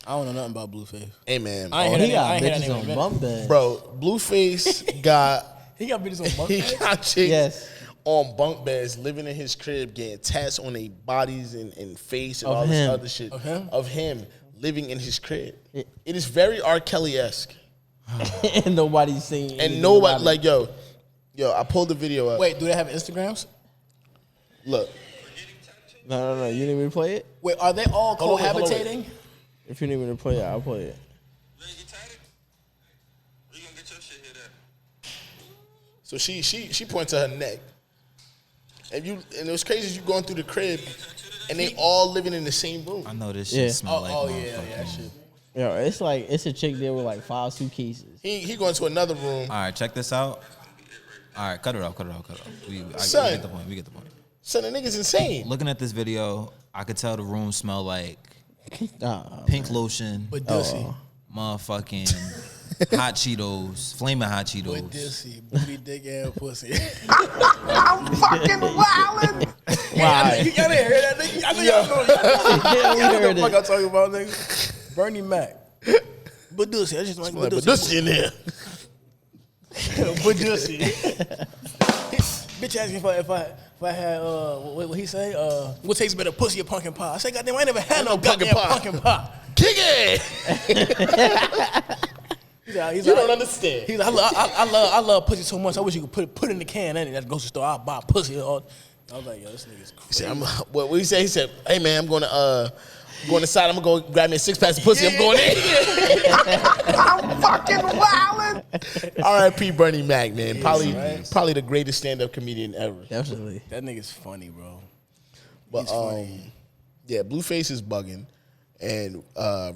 I don't know nothing about Blueface. Hey man, I ain't Oh, heard he that name- I got ain't heard that bitches name in a on minute. bump beds. bro, Blueface got He got bitches on bunk he beds? got chicks Yes. on bunk beds living in his crib, getting tats on their bodies and face and Of all this him. other shit Of him? of him living in his crib. Yeah. It is very R. Kelly-esque. and nobody's seen. And nobody like yo, I pulled the video up. Wait, do they have Instagrams? Look. No. You didn't even play it. Wait, are they all Hold on, wait. cohabitating? If you didn't even play it, I'll play it. You ain't get tatted? Where you gonna get your shit hit at? So she points to her neck. And it was crazy as you going through the crib and they all living in the same room. I know this shit smell like Yeah, shit. Yo, it's a chick there with like 5 suitcases. He going to another room. All right, check this out. All right, cut it off. We Son. get the point. Son, the nigga's insane. Looking at this video, I could tell the room smell like pink lotion, But Dissy. motherfucking hot Cheetos, flaming hot But Cheetos. Dissy. Booty, dick, and pussy. I'm fucking wildin'. Why? Y'all didn't hear that, nigga? I know y'all know. Yeah, we Y'all know heard the fuck it. I'm talking about, nigga. Bernie Mac. But Dissy. I just like But Dissy. this in there. But Dissy. Bitch asked me if I had what he say? What tastes better, pussy or pumpkin pie? I said, goddamn, I ain't never had no pumpkin goddamn pie. pumpkin pie. Kick it. He's You like, don't understand. He's like, I love pussy so much. I wish you could put it in the can. And at the grocery store, I'll buy pussy. I was like, yo, this nigga's He crazy. said, what he said? He said, hey man, I'm going inside. I'm going to go grab me a 6-pack of pussy. I'm going in. I'm fucking wildin'. R.I.P. Bernie Mac, man. Probably the greatest stand-up comedian ever. Definitely. That nigga's funny, bro. But He's funny. yeah, Blueface is bugging, and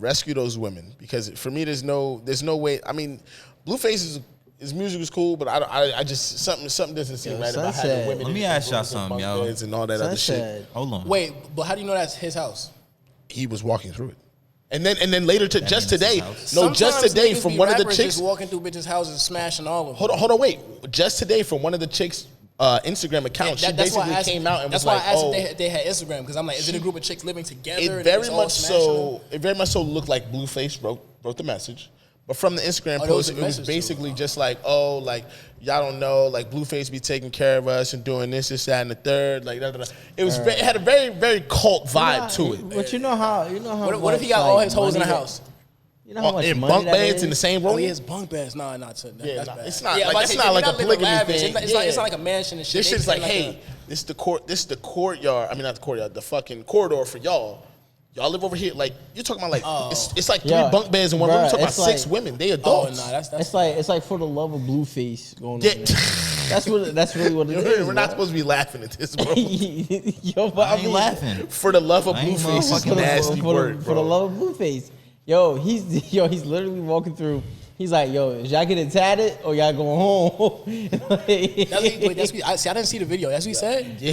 rescue those women because for me, there's no way. I mean, Blueface his music is cool, but I just something doesn't seem right about having Sunset. women. Let me in ask y'all rooms and something, bunk yo. beds and all that other shit. Sunset. Hold on. Wait, but how do you know that's his house? He was walking through it, and then later just means it's today, his no, just Sometimes today niggas from be one of the rappers chicks. just walking through bitches' houses, smashing all of them. Hold on, wait. Just today from one of the chicks' Instagram accounts, she That's why I basically asked, came out and that's was why like, I asked "Oh." if they had Instagram because I'm like, is it a group of chicks living together? It and very it's all much smashing so. them? It very much so looked like Blueface wrote the message, but from the Instagram Oh, there was post, a it was message basically to it. just like, "Oh, like y'all don't know, like Blueface be taking care of us and doing this, that, and the third. Like, da, da, da. It had a very, very cult vibe to it. But you know how What if he got much, all like, his hoes in the money that- house? You know how much In money bunk that beds is? in the same Oh, room. he has bunk beds. Nah, that's Yeah, bad. it's not Yeah, like but it's they- not they're like a living polygamy lavish. thing. It's not like a mansion and shit. This They shit's just like, hey, this is the courtyard. I mean, not the courtyard, the fucking corridor for y'all. Y'all live over here. Like you're talking about, like it's like 3 Yo, bunk beds in one room. You're bruh, talking about it's 6 like- women. They Oh, adults. no, that's It's like for the love of Blueface going Yeah. on. There. That's really what it is. We're not supposed to be laughing at this, bro. Yo, but I ain't laughing. For the love of I ain't Blueface is motherfucking a nasty word, for the bro. love of Blueface. Yo, he's literally walking through. He's like, yo, is y'all getting tatted or y'all going home? Wait, I didn't see the video. That's what he said. Yeah,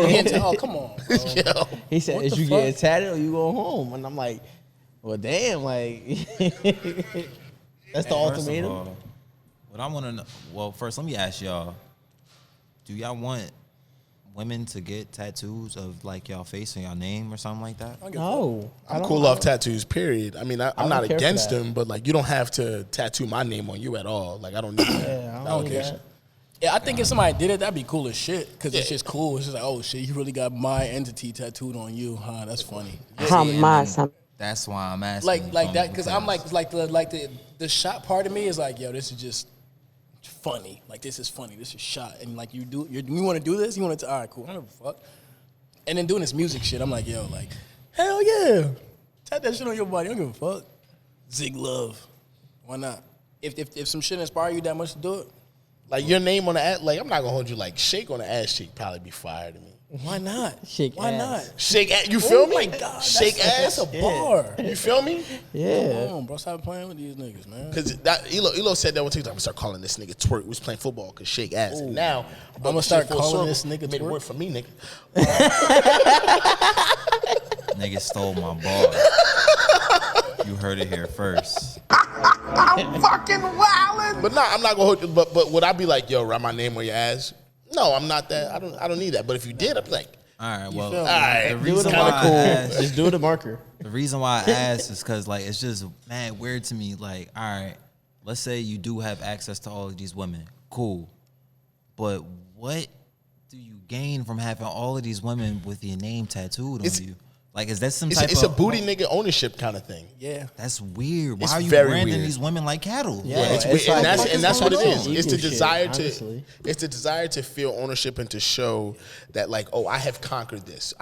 He didn't tell- oh, come on, bro. Yo. He said, What is the you fuck? getting tatted or you going home? And I'm like, well, damn, like, that's the First of ultimatum. all, what I want to know. Well, first, let me ask y'all: do y'all want women to get tattoos of like y'all face and y'all name or something like that? No, I'm cool off tattoos, period. I mean, I'm don't not care for against that. them, but like, you don't have to tattoo my name on you at all. Like, I don't need that. Yeah, I I don't don't need care. that. Yeah, I think if somebody did it, that'd be cool as shit. Because it's Yeah. just cool. It's just like, oh shit, you really got my entity tattooed on you, huh? That's funny. Jamás. That's why I'm asking. Like that, because I'm like the shot part of me is like, yo, this is just funny. Like this is funny. This is shot, and like you want to do this? You want to? All right, cool. I don't give a fuck. And then doing this music shit, I'm like, yo, like, hell yeah, tat that shit on your body. I don't give a fuck. Zig Luve, why not? If some shit inspire you that much to do it, Like, your name on the ass, like, I'm not gonna hold you. Like, Shake on the ass cheek probably be fire to me. why not? Shake why ass. not? Shake ass, you feel Oh me? my God, Shake ass. That's a bar. You feel me? Yeah. Come on, bro. Stop playing with these niggas, man. Because that Elo said that one TikTok. I'm gonna start calling this nigga twerk. We was playing football because shake ass. And now I'm I'ma start calling this nigga Made it twerk? work for me, nigga. niggas stole my bar. You heard it here first. I'm fucking wildin'. But nah, I'm not gonna hold you. But would I be like, yo, write my name on your ass? No, I'm not that. I don't need that. But if you did, I'd be like, All right. Well, feel me? Alright. the Do it reason a why I marker. asked, Just do it a marker. the reason why I asked is because like it's just mad weird to me. Like, all right, let's say you do have access to all of these women, cool, but what do you gain from having all of these women with your name tattooed on It's- you? Like, is that some It's, type it's of... a booty nigga ownership kind of thing. Yeah. That's weird. Why It's are you very branding weird. these women like cattle? Yeah, It's it's weird, like- and that's what it is. Ego It's the shit, desire honestly. it's the desire to feel ownership and to show that like, oh, I have conquered this.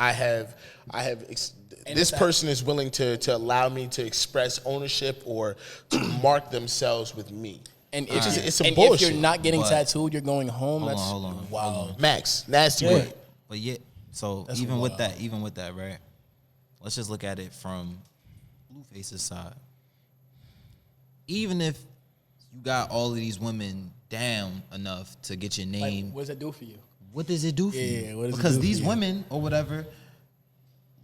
This person is willing to allow me to express ownership or to mark themselves with me. And it's some if bullshit. you're not getting But- tattooed, you're going home. Hold That's on, hold on. wow. Max, nasty word. But yet, so That's even with wild. that, right? Let's just look at it from Blueface's side. Even if you got all of these women down enough to get your Like, name, what does that do for you? what does it do for Yeah, you? what does it Because do for these you? women or whatever,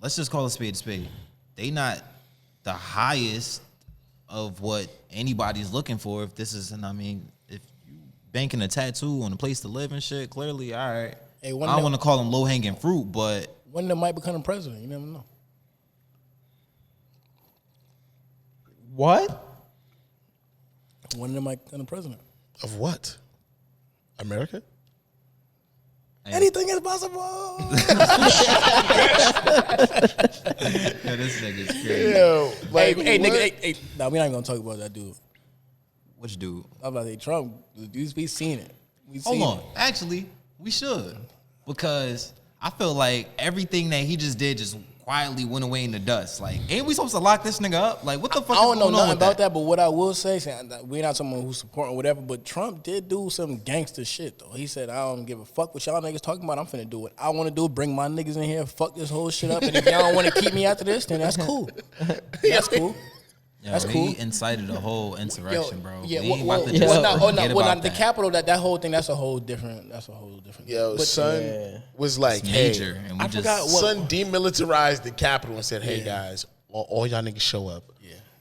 let's just call a spade a spade. They not the highest of what anybody's looking for. If this is, and I mean, if you banking a tattoo on a place to live and shit, clearly, all right. Hey, I one don't of want to call them low hanging fruit, but One of them might become the president. You never know. What? One of them might become the president. Of what? America? Anything is possible. yeah, this nigga's crazy. Yo, like, hey, what? nigga, hey, nah, we not even gonna talk about that dude. Which dude? I'm about to say Trump. We seen it. We Hold seen on. it. Actually, we should. Because I feel like everything that he just did just quietly went away in the dust. Like, ain't we supposed to lock this nigga up? Like, what the fuck I don't is know going on nothing with about that, but what I will say, we're not someone who's supporting whatever, but Trump did do some gangster shit, though. He said, I don't give a fuck what y'all niggas talking about. I'm finna do what I want to do, bring my niggas in here, fuck this whole shit up, and if y'all don't want to keep me after this, then that's cool. That's cool. Yo, That's cool. He incited a whole insurrection, bro. Yeah, We ain't well, about to just forget about the that. Capitol, that whole thing, that's a whole different. Yo, but, son was like, It's hey, major, and we I just forgot what- son demilitarized the Capitol and said, hey, guys, all y'all niggas show up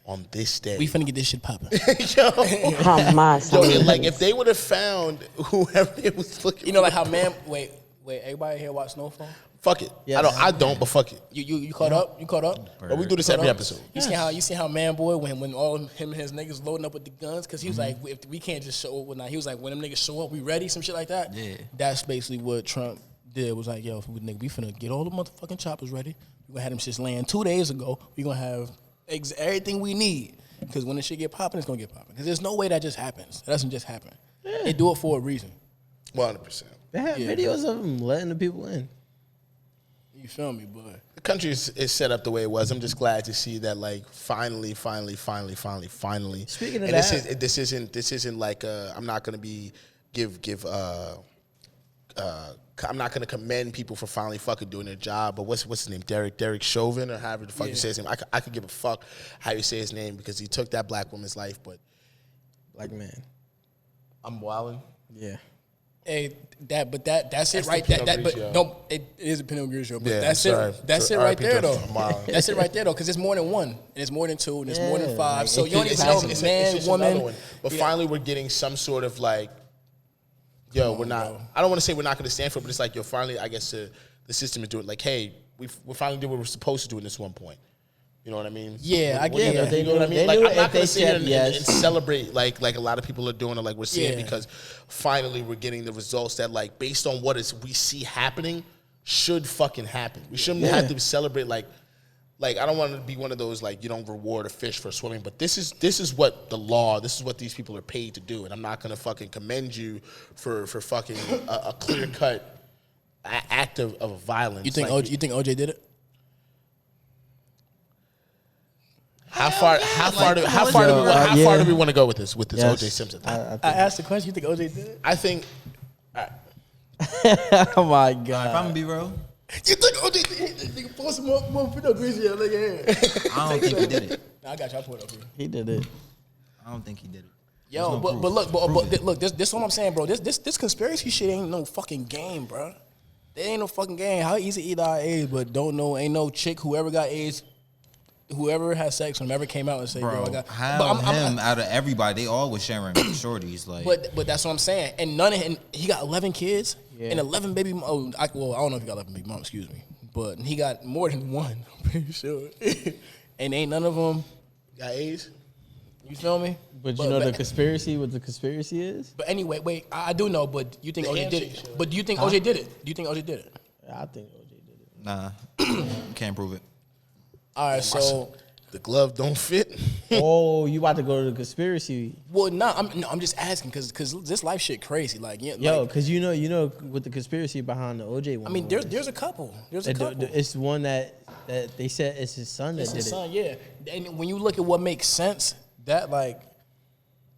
on this day. we finna get this shit popping. Yo, Oh my yo, and like, if they would have found whoever it was looking You know, like for, how man. Wait, everybody here watch Snowfall? fuck it. Yes. I don't, but fuck it. You caught up? You caught up? But we do this every episode. You see how man boy when all him and his niggas loading up with the guns because he was Mm-hmm. like, if we can't just show up with he was like, when them niggas show up, we ready, some shit like that. Yeah. That's basically what Trump did. Was like, yo, we finna get all the motherfucking choppers ready. We gonna have them shits land 2 days ago. We gonna have everything we need because when the shit get popping, it's gonna get popping. Because there's no way that just happens. It doesn't just happen. They do it for a reason. 100%. They have videos of them letting the people in. You feel me, boy? The country is set up the way it was. I'm just glad to see that, like, finally. Speaking of and that, this isn't like I'm not gonna be I'm not gonna commend people for finally fucking doing their job. But what's his name? Derek Chauvin or however the fuck you say his name. I could give a fuck how you say his name because he took that black woman's life. But black man. I'm wilding. Yeah. Hey, that's it That's right the there. Pinot But Grigio. no, it is a Pinot Grigio. But Yeah, that's sorry. it. That's So it right RIP there, to though. Mara. That's it right there, though, because it's more than one, and it's more than two, and it's more than Yeah, five. like, So you don't it's even know just- man, just another woman. one. But Yeah. finally, we're getting some sort of like, yo, we're not. bro. I don't want to say we're not going to stand for it, but it's like, yo, finally, I guess the system is doing like, hey, we finally did what we're supposed to do in this one point. You know what I mean? Yeah, I get it. You know what I mean? They Like, knew I'm if not they gonna sit here said and yes. celebrate like a lot of people are doing, or like we're seeing, Yeah. because finally we're getting the results that, like, based on what is we see happening, should fucking happen. We shouldn't have to celebrate like I don't want to be one of those, like, you don't reward a fish for swimming, but this is what the law, this is what these people are paid to do, and I'm not gonna fucking commend you for fucking a clear cut act of violence. You think Like, OJ did it? How far do we want to go with this Yes. OJ Simpson thing? I I think, asked the question. You think OJ did it? I think oh my If I'm god. gonna be real, You think OJ did it? Nigga, pour some more Pinot Grigio, nigga. I don't think he did it. Nah, I got you. I pour it up here. He did it. I don't think he did it. Yo, There's no but proof. look, Prove it. look, this is what I'm saying, bro. This conspiracy shit ain't no fucking game, bro. There ain't no fucking game. How easy either our AIDS, but don't know, ain't no chick whoever got AIDS, whoever had sex, whoever came out and said, Bro, yo, I got. how but him out of everybody? They all was sharing shorties. Like, But that's what I'm saying. And he got 11 kids Yeah. and 11 baby. I don't know if he got 11 baby moms. Excuse me, but he got more than one. I'm pretty sure. And ain't none of them. got AIDS. You feel me? But you know the conspiracy, what the conspiracy is? But anyway, wait. I do know. But you think The OJ did handshake it? shit. But do you think OJ did it? Do you think OJ did it? I think OJ did it. nah, can't prove it. All right, so The glove don't fit. Oh, you about to go to the conspiracy? well, I'm just asking because this life shit crazy. Like, yeah, Yo, like, because you know, with the conspiracy behind the OJ one. I mean, there's a couple. There's a couple. It's one that they said it's his son that It's did his it. son, yeah. And when you look at what makes sense, that like,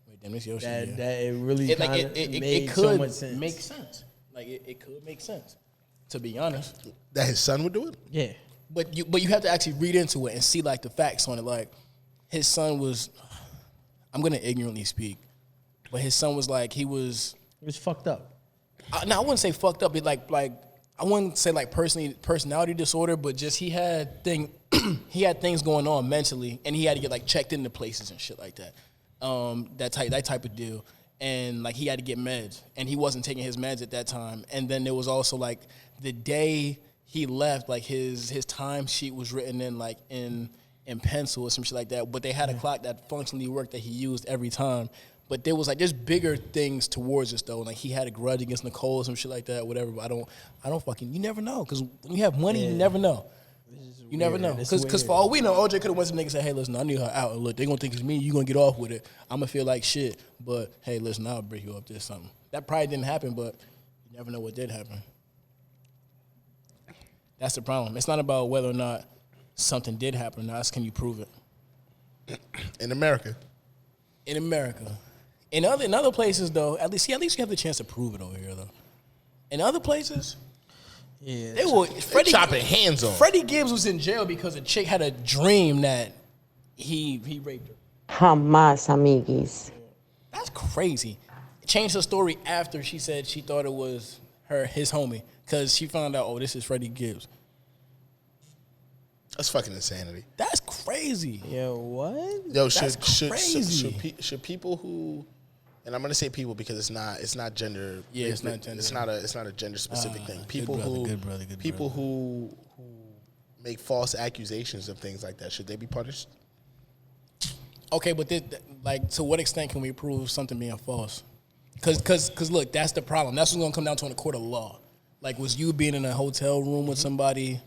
wait, damn, this your That shit. that it really It, like, kind of it made could so much sense. make sense. Like it could make sense, to be honest. That his son would do it? Yeah. But you have to actually read into it and see like the facts on it. Like his son was, I'm gonna ignorantly speak, but his son was like he was. It was fucked up. No, I wouldn't say fucked up. It like I wouldn't say like personality disorder, but just he had things going on mentally, and he had to get like checked into places and shit like that. That type of deal, and like he had to get meds, and he wasn't taking his meds at that time. And then there was also like the day he left, like his time sheet was written in like in pencil or some shit like that. But they had a clock that functionally worked that he used every time. But there was like there's bigger things towards this though. Like he had a grudge against Nicole or some shit like that, whatever. But I don't fucking. You never know because when you have money, you never know. You never know. Because for all we know, OJ could have went to niggas and said, hey, listen, I need her out. And look, they gonna think it's me. You gonna get off with it. I'm gonna feel like shit. But hey, listen, I'll break you up this something. That probably didn't happen, but you never know what did happen. That's the problem. It's not about whether or not something did happen or not. It's can you prove it? In America. In America. In other places though, at least you have the chance to prove it over here though. In other places, Yeah. they were chopping hands on. Freddie Gibbs was in jail because a chick had a dream that he raped her. Jamás, amiguis. That's crazy. Changed her story after she said she thought it was his homie because she found out, oh, this is Freddie Gibbs. That's fucking insanity. That's crazy. Yo, what? Yo, That's crazy. should people who, and I'm gonna say people because it's not gender. Yeah, it's not gender. It's not a gender specific thing. People good people brother. who make false accusations of things like that, should they be punished? Okay, but like, to what extent can we prove something being false? Because look, that's the problem. That's what's gonna come down to in a court of law. Like, was you being in a hotel room with somebody,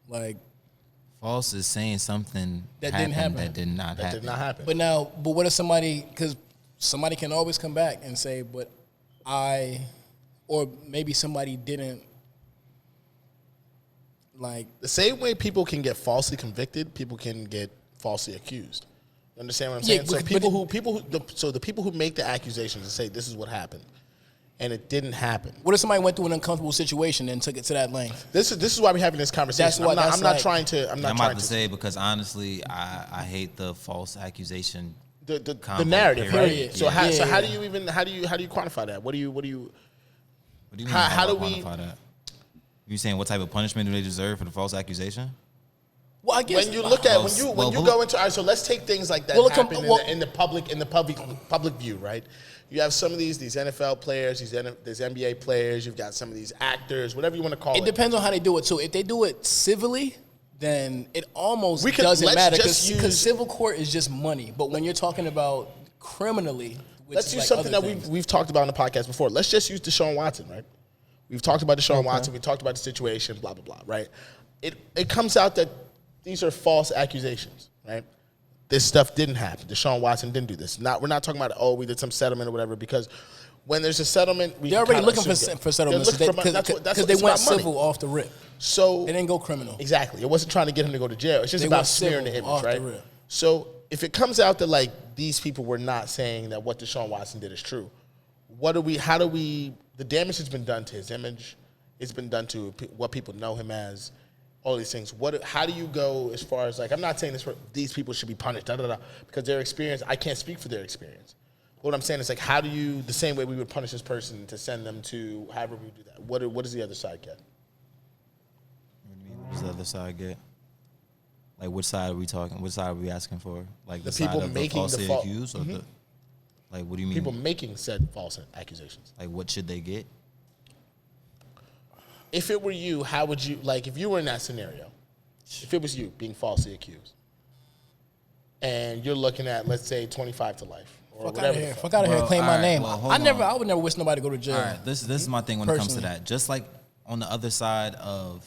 like, False is saying something That didn't happen. that did not That happen. did not happen. but what if somebody, because somebody can always come back and say, but or maybe somebody didn't, like, The same way people can get falsely convicted, people can get falsely accused. You understand what I'm Yeah, saying? So but the people who make the accusations and say this is what happened, and it didn't happen. what if somebody went through an uncomfortable situation and took it to that length? This is why we're having this conversation. I'm not trying to. I'm about to say because honestly, I hate the false accusation. the Convo, narrative, period. right? So how do you quantify that? What do you? What do you mean? How do I we- quantify that? You saying what type of punishment do they deserve for the false accusation? Well, I guess When you look at when you go into, all right, so let's take things like that happen in the public view, right? You have some of these NFL players, these NBA players. You've got some of these actors, whatever you want to call it. It depends on how they do it too. If they do it civilly, then it almost Let's doesn't matter just because use- civil court is just money. But when you're talking about criminally, which Let's is use like something other that things. we've talked about in the podcast before. Let's just use Deshaun Watson, right? We've talked about Deshaun Watson. We talked about the situation, blah, blah, blah, right? It comes out that these are false accusations, right? This stuff didn't happen. Deshaun Watson didn't do this. We're not talking about, we did some settlement or whatever, because when there's a settlement, They're already looking for settlements because they went civil off the rip. So They didn't go criminal. Exactly. It wasn't trying to get him to go to jail. It's just They about went smearing the civil image, off the right? rip. So if it comes out that like these people were not saying that what Deshaun Watson did is true, the damage has been done to his image. It's been done to what people know him as, all these things. How do you go as far as like, I'm not saying these people should be punished, because their experience, I can't speak for their experience. What I'm saying is like, how do you, the same way we would punish this person to send them to, however we do that, what does the other side get? What does the other side get? Like, which side are we talking? Which side are we asking for? Like The the, people side of the making the falsely fa- accused, or the like? What do you mean? People making said false accusations. Like, what should they get? If it were you, how would you, like, if you were in that scenario, if it was you being falsely accused, and you're looking at, let's say, 25 to life, or Fuck out whatever. of here. Fuck out of here. Well, Claim my all right, name. well, hold I on. would never wish nobody to go to jail. All right, this is my thing when it comes to Personally. that. Just like on the other side of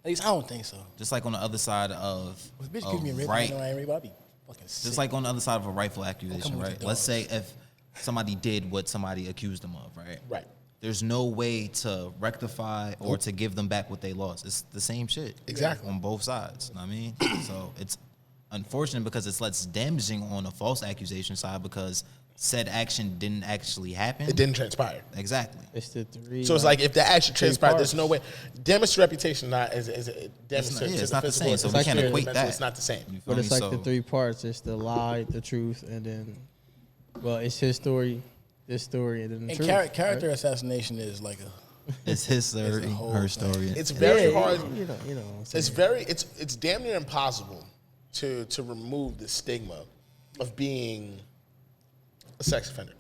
At least I don't think so. Just like on the other side of If a bitch accuse me of rape, right, I ain't rape, I'll be fucking sick. just like on the other side of a rightful Come accusation, with right? your Let's say dogs. if somebody did what somebody accused them of, right? Right. There's no way to rectify or to give them back what they lost. It's the same shit. Exactly. On both sides. You know what I mean? So it's unfortunate because it's less damaging on the false accusation side because said action didn't actually happen. It didn't transpire. Exactly. It's the three. So it's like if the action transpired, there's parts. no way. Damage to reputation not is damage It's not- to, yeah, to it's the not the physical. same, so we it's can't not equate mental, that. It's not the same. You feel But it's me? like the So- three parts. It's the lie, the truth, and then, well, it's his story, this story, and then the And truth. character assassination is like a It's his story, It's a whole her thing. story. It's very Yeah, hard. You know. What I'm It's saying. it's damn near impossible to remove the stigma of being a sex offender.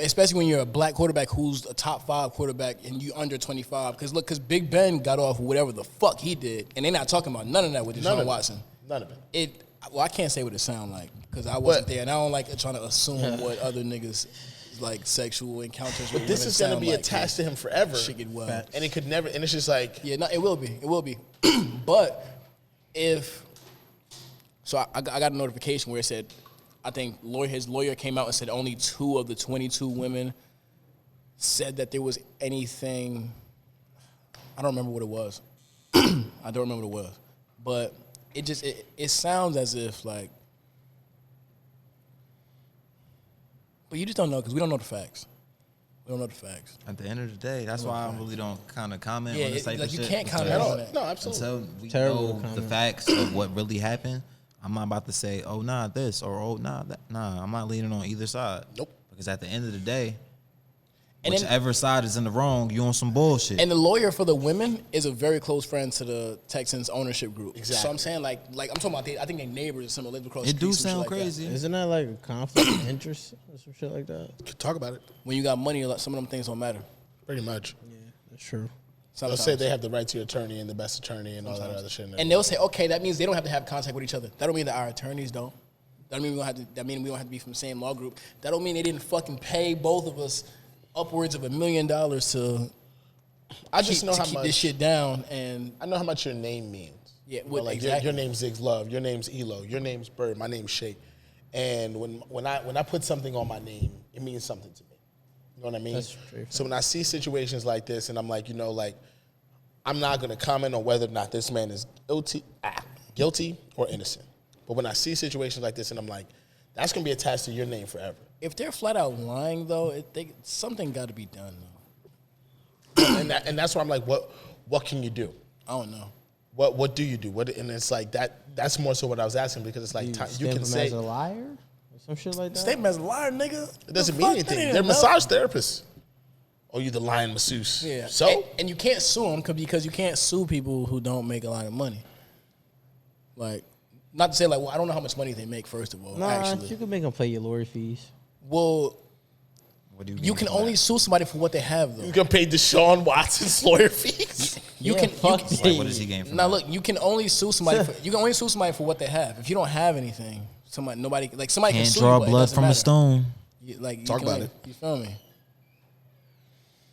especially when you're a black quarterback who's a top 5 quarterback and you under 25. Because Big Ben got off whatever the fuck he did, and they're not talking about none of that with None Deshaun of Watson. None of it. Well, I can't say what it sound like because I wasn't But- there, and I don't like trying to assume what other niggas like sexual encounters. But this is going to be attached to him forever. Shit get well. And it could never. And it's just like Yeah, no, it will be. It will be. But if so, I got a notification where it said, I think his lawyer came out and said only 2 of the 22 women said that there was anything. I don't remember what it was. I don't remember what it was, but it sounds as if like. But you just don't know because we don't know the facts. We don't know the facts. At the end of the day, that's why I really don't kind of comment Yeah, on this type like of you shit. can't comment because on it. no, absolutely. Until we Terrible know comment. the facts of what really happened, I'm not about to say, oh, nah, this, or oh, nah, that. Nah, I'm not leaning on either side. Nope. Because at the end of the day, And then- whichever side is in the wrong, you on some bullshit. And the lawyer for the women is a very close friend to the Texans ownership group. Exactly. So I'm saying like I'm talking about I think they neighbors or something live across the it do street, some sound shit like that. crazy. Isn't that like a conflict of interest or some shit like that? talk about it. When you got money, some of them things don't matter. Pretty much. That's true. They'll Sometimes. say they have the right to your attorney and the best attorney and all that other shit. And they'll say, okay, that means they don't have to have contact with each other. That don't mean that our attorneys don't. That don't mean we don't have to. That mean we don't have to be from the same law group. That don't mean they didn't fucking pay both of us upwards of $1 million to. I just know how keep much this shit down. And I know how much your name means. Yeah, You know, like exactly. your name's Zig Luve, your name's Elo, your name's Bird, my name's Shake. And when I put something on my name, it means something to me. You know what I mean? That's true. So when I see situations like this, and I'm like, I'm not gonna comment on whether or not this man is guilty or innocent. But when I see situations like this, and I'm like, that's gonna be attached to your name forever. if they're flat out lying though, something got to be done though. and that's why I'm like, what can you do? I don't know. What do you do? And it's like that's more so what I was asking because it's like you stamp can him say as a liar or some shit like that. Statement as a liar, nigga. it doesn't The mean fuck? anything. That ain't They're enough. massage therapists. Oh, you the lying masseuse. Yeah. So and you can't sue them because you can't sue people who don't make a lot of money. Like, not to say like, well, I don't know how much money they make. First of all, Nah, actually, you can make him pay your lawyer fees. well, What do you can only sue somebody for what they have though. you can pay Deshaun Watson's lawyer fees. You Yeah, can. fuck You, that. Like, what does he gain from now that? look, you can only sue somebody. For what they have. If you don't have anything, somebody can Can't sue draw you, but it blood doesn't from a matter. stone. You Talk can about only- it. You feel me?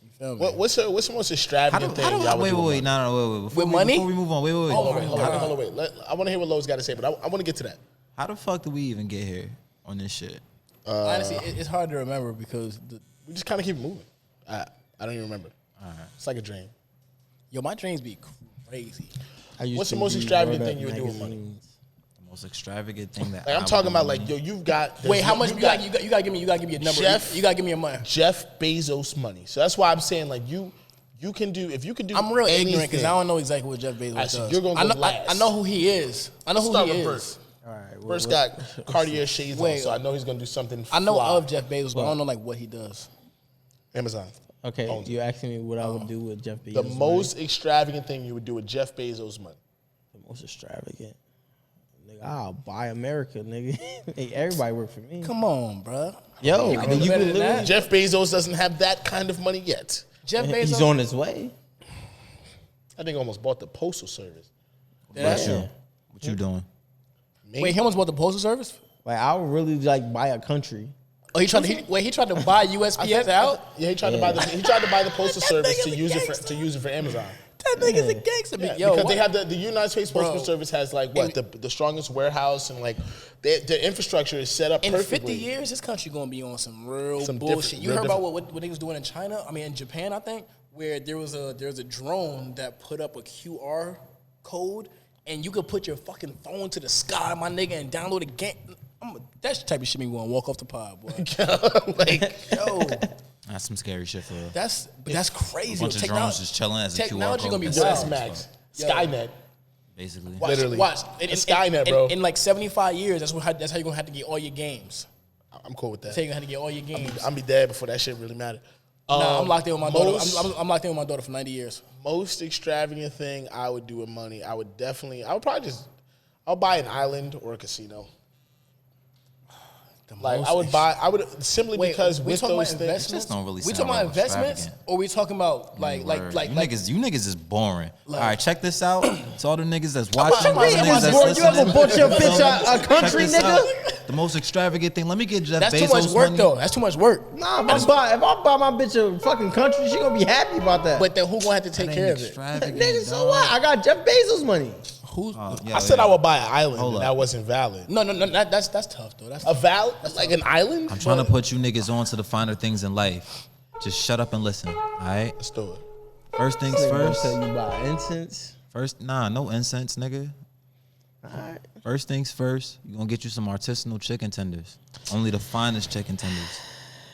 You feel me? What's the most extravagant thing y'all would Wait, do with wait, no, wait. With money? Before we move on, wait. Hold on, wait. I want to hear what Lowe's got to say, but I want to get to that. How the fuck did we even get here on this shit? Honestly, it's hard to remember because We just kind of keep moving. I don't even remember. It's like a dream. my dreams be crazy. I used What's the to most read extravagant Word thing Up you would do with money? magazines. The most extravagant thing that Like I'm talking about, like you've got. Wait, how much? you You got to give me a number. Jeff- You got to give me a money. Jeff Bezos money. So that's why I'm saying like you can do if you can do. I'm real ignorant because I anything- don't know exactly what Jeff Bezos I see. does. You're gonna I go know, last. I know who he is. I know who Start he with is. All right. First got Cartier shades on, Wait. so I know he's gonna do something. I know fly. of Jeff Bezos, but I don't know like what he does. Amazon. Okay, owns it. you asking me what I would do with Jeff Bezos. The money? most extravagant thing you would do with Jeff Bezos money. The most extravagant. Nigga, I'll buy America, nigga. Hey, everybody work for me. Come on, bro. Yo, You nigga, can do you better can than live. that. Jeff Bezos doesn't have that kind of money yet. Jeff Bezos. He's on his way. I think I almost bought the postal service. That's Yeah. you. What you doing? Maybe. Wait, he almost bought the postal service. Like I would really like buy a country. Oh, he tried to buy USPS out. Yeah, he tried to buy the postal service That to nigga's use a it gangster. to use it for Amazon. That nigga's a gangster. Yeah, Yo, because what? they have the United States Postal Bro. Service has like what the strongest warehouse and like the infrastructure is set up In perfectly. 50 years, this country gonna be on some real Some bullshit. different- You real heard about different. what they was doing in China? I mean, in Japan, I think, where there was a drone that put up a QR code, and you could put your fucking phone to the sky, my nigga, and download a game. That's the type of shit me want to walk off the pod, boy. Like, Yo, That's some scary shit for real. that's crazy. A bunch of drones just chilling as a QR Technology code. gonna be That's wild. US Max, Skynet. basically. Watch, Literally. watch. Skynet, bro. In like 75 years, that's how you're gonna have to get all your games. I'm cool with That's how that. you're gonna have to get all your games. I'm be dead before that shit really mattered. Nah, I'm locked in with my daughter. most- I'm locked in with my daughter for 90 years. Most extravagant thing I would do with money, I would probably I'll buy an island or a casino. Like I would simply because we with talking those about things. investments? Just don't really We sound talking about real investments, extravagant. or we talking about like you niggas is boring. All right, check this out. To all the niggas that's watching, about all the niggas niggas that's boring? You ever listening. bought your bitch a Check country, this out. nigga? The most extravagant thing. Let me get Jeff that's Bezos too much work money. though. That's too much work. Nah, if I buy my bitch a fucking country, she gonna be happy about that. But then who gonna have to take That care ain't of it? extravagant, nigga, so dog. what? I got Jeff Bezos money. Who's I said I would buy an island, Hold and up. that wasn't valid. no, that's tough though. That's A valid, like an island. I'm trying to put you niggas on to the finer things in life. Just shut up and listen. All right. Let's do it. First things Nigga gonna first. tell you buy incense. No incense, nigga. Alright. First things first, you gonna get you some artisanal chicken tenders. Only the finest chicken tenders.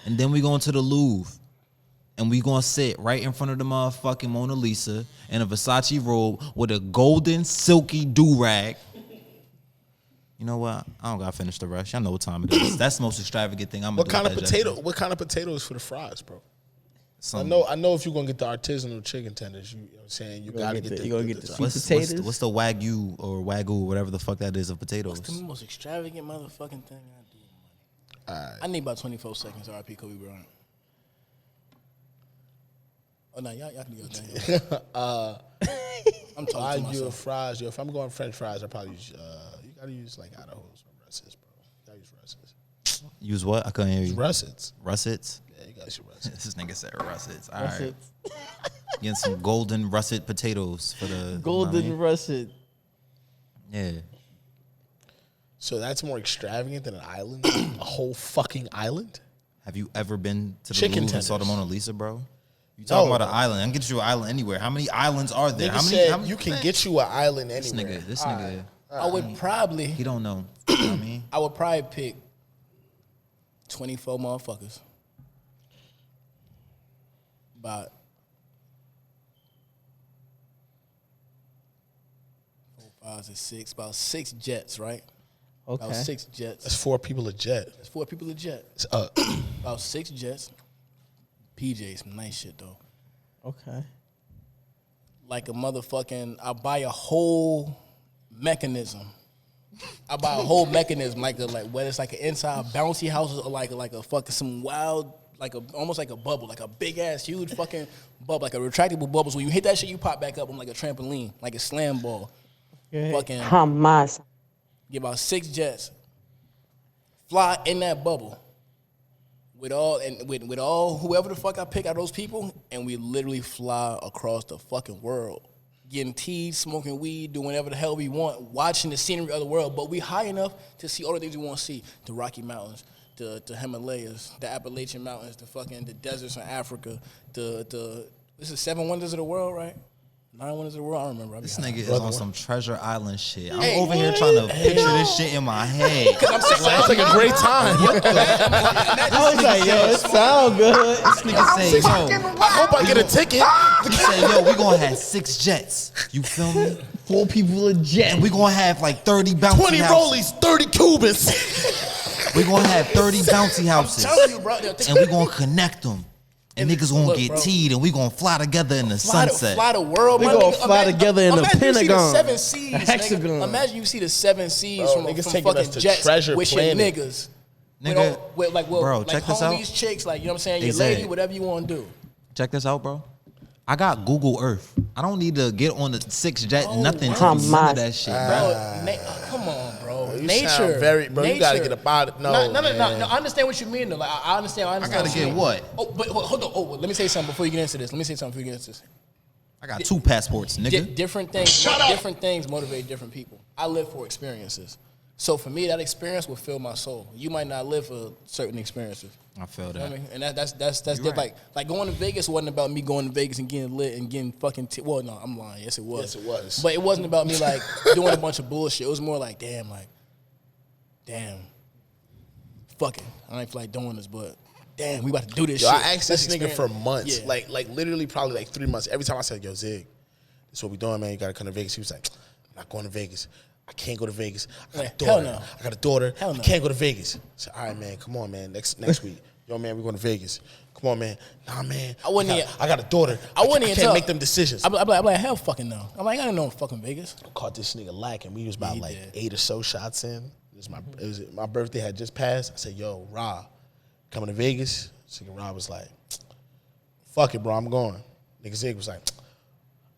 And then we going to the Louvre. And we gonna sit right in front of the motherfucking Mona Lisa in a Versace robe with a golden silky do-rag. You know what? I don't gotta finish the rest. Y'all know what time it is. That's the most extravagant thing I'm gonna What do. kind of with that potato? Jeff. What kind of potatoes for the fries, bro? Some- I know. If you're gonna get the artisanal chicken tenders, you know what I'm saying, you gotta get the. You gonna get the sweet What's potatoes. what's the Wagyu or Wagyu, whatever the fuck that is, of potatoes? the most extravagant motherfucking thing I do with money. I need about 24 seconds. R.I.P. Kobe Bryant. Oh no, y'all can go. I'm talking to Wagyu myself. fries, yo. If I'm going French fries, I probably use. You gotta use like Idaho's or Russets, bro. You gotta use Russets. Use what? I couldn't hear you. Russets. Russets? Yeah, you gotta use Russets. This nigga said russets. All right. Russets. Getting some golden russet potatoes for the you know what I Golden mean? russet. Yeah. So that's more extravagant than an island, a whole fucking island. Have you ever been to the Chicken Louvre and saw the tenders. Mona Lisa, bro? You talking No. about an island? I can get you an island anywhere. How many islands are there? Nigga How many? said How many you can get you an island this anywhere. nigga. This nigga. I would probably. He don't know. You know what I mean? I would probably pick 24 motherfuckers. About 4, 5, 6, about 6 jets, right? About Okay. 6 jets. That's 4 people a jet. That's 4 people a jet. It's, About 6 jets. PJs, some nice shit though. Okay. Like a motherfucking, I buy a whole mechanism. I buy a whole mechanism, like whether it's like an inside bouncy house or like a fucking some wild, almost like a bubble, like a big ass huge fucking bubble, like a retractable bubble. So when you hit that shit, you pop back up on like a trampoline, like a slam ball. Fucking Jamás. get about 6 jets, fly in that bubble with all whoever the fuck I pick out of those people, and we literally fly across the fucking world, getting teased, smoking weed, doing whatever the hell we want, watching the scenery of the world. But we high enough to see all the things we want to see: the Rocky Mountains, the Himalayas, the Appalachian Mountains, the deserts in Africa, this is 7 wonders of the world, right? 9 wonders of the world. I don't remember. I be This high. nigga is on some Treasure Island shit. I'm Hey, over here trying to picture this shit in my head. sounds like a great time. I was like, yo, it sound good. This nigga say, yo, I hope I get a ticket. he say, yo, we gonna have 6 jets. You feel me? 4 people a jet. And we gonna have like 30 bouncy 20 houses. rollies, 30 Cubans. We gonna have 30 bouncy houses. I'm telling you, bro. Yo, And we gonna connect them. And niggas gonna Look, get bro. teed and we gonna fly together in the sunset. Fly the world. We my gonna nigga. fly together in the imagine Pentagon. You see the 7 seas, The hexagon. nigga. Imagine you see the 7 seas Bro, from niggas from taking us fucking to jets Treasure with Planet. your niggas. Nigga, bro, like check this out. homies, chicks, like, you know what I'm saying? Hey, Your lady, Zay. whatever you want to do. Check this out, bro. I got Google Earth. I don't need to get on the 6 jet, Oh, nothing to wow. do none of that shit, bro. Bro, come on, bro. You Nature. sound very, bro. You gotta Nature. get about it. No, No, man. I understand what you mean, though. Like, I understand. I gotta get what? Oh, but hold on. Oh, let me say something before you get into this. I got 2 passports, nigga. Different things motivate different people. I live for experiences. So for me, that experience will fill my soul. You might not live for certain experiences. I feel You know that. what I mean? And that's You're right. like going to Vegas wasn't about me going to Vegas and getting lit and getting fucking well, no, I'm lying. Yes, it was. Yes, it was. But it wasn't about me like doing a bunch of bullshit. It was more like, damn, fuck it. I ain't feel like doing this, but damn, we about to do this Yo, shit. I asked this Let's nigga for experience. months, Yeah. like literally probably like 3 months. Every time I said, "Yo, Zig, this is what we doing, man. You gotta come to Vegas." He was like, "I'm not going to Vegas. I can't go to Vegas. I got a Hell daughter. no. I got a daughter. Hell I no. can't go to Vegas." I said, "All right, man. Come on, man. Next week, yo, man, we're going to Vegas. Come on, man. Nah, man. I got a daughter. I wouldn't even can't tell- make them decisions." I'm like, hell fucking no. I'm like, I don't know fucking Vegas. Caught this nigga lacking. We was about he like did. 8 or so shots in. My birthday had just passed. I said, "Yo, Rob, coming to Vegas?" So Rob was like, "Fuck it, bro, I'm going." Nigga Zig was like,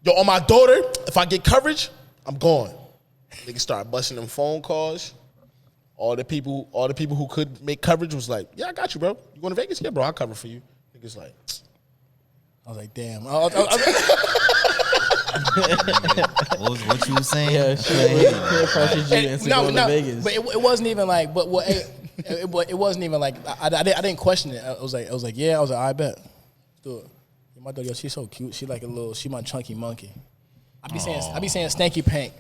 "Yo, on my daughter, if I get coverage, I'm going." Nigga started busting them phone calls. All the people who could make coverage was like, "Yeah, I got you, bro. You going to Vegas? Yeah, bro, I'll cover for you." Niggas like, I was like, damn. What you was saying? Yeah, she pressured you into going to Vegas. But it wasn't even like. But what? It wasn't even like. I didn't question it. I was like, yeah. I was like, I bet. Let's do it. My daughter, yo, she's so cute. She like a little. She my chunky monkey. I be saying stanky pank.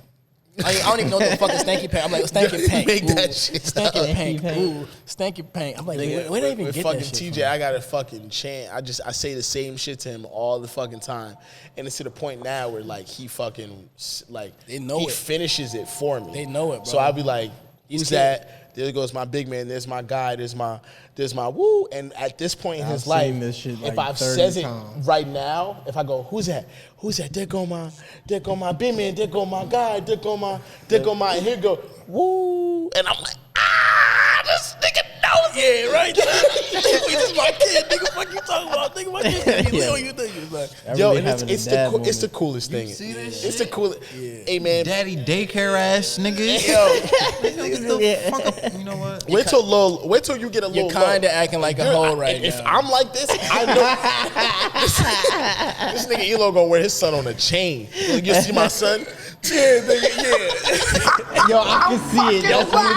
I don't even know what the fuck is stanky pank. I'm like stanky pank. Make that Ooh, shit stanky pank. Ooh, stanky pank. I'm like, nigga, where they even with get fucking that shit TJ, I got a fucking chant. I say the same shit to him all the fucking time, and it's to the point now where like he fucking like They know he it. finishes it for me. They know it, bro. So I'll be like, He's "Who's kid. that?" There goes my big man. There's my guy. There's my woo. And at this point in I've his life, seen this shit if like I've 30 says it times. right now, if I go, "Who's that? Who's that?" There go my big man. There go my guy. There go my. And he'll go, "Woo," and I'm like, this nigga knows it, right? This is my kid, nigga. Fuck you talking about, nigga? My kid, you think it's like. Yo, Really and having a it's dad the moment. coolest thing. see this It's the coolest. Hey man, Daddy daycare ass niggas. yo, Fuck up. You know what? wait till you get a little. You're kind of low. acting like a You're- hoe right if now. I'm like this, I know this nigga Elo gonna wear his son on a chain. You see my son? Yeah, nigga, Yo, I can see it. That's really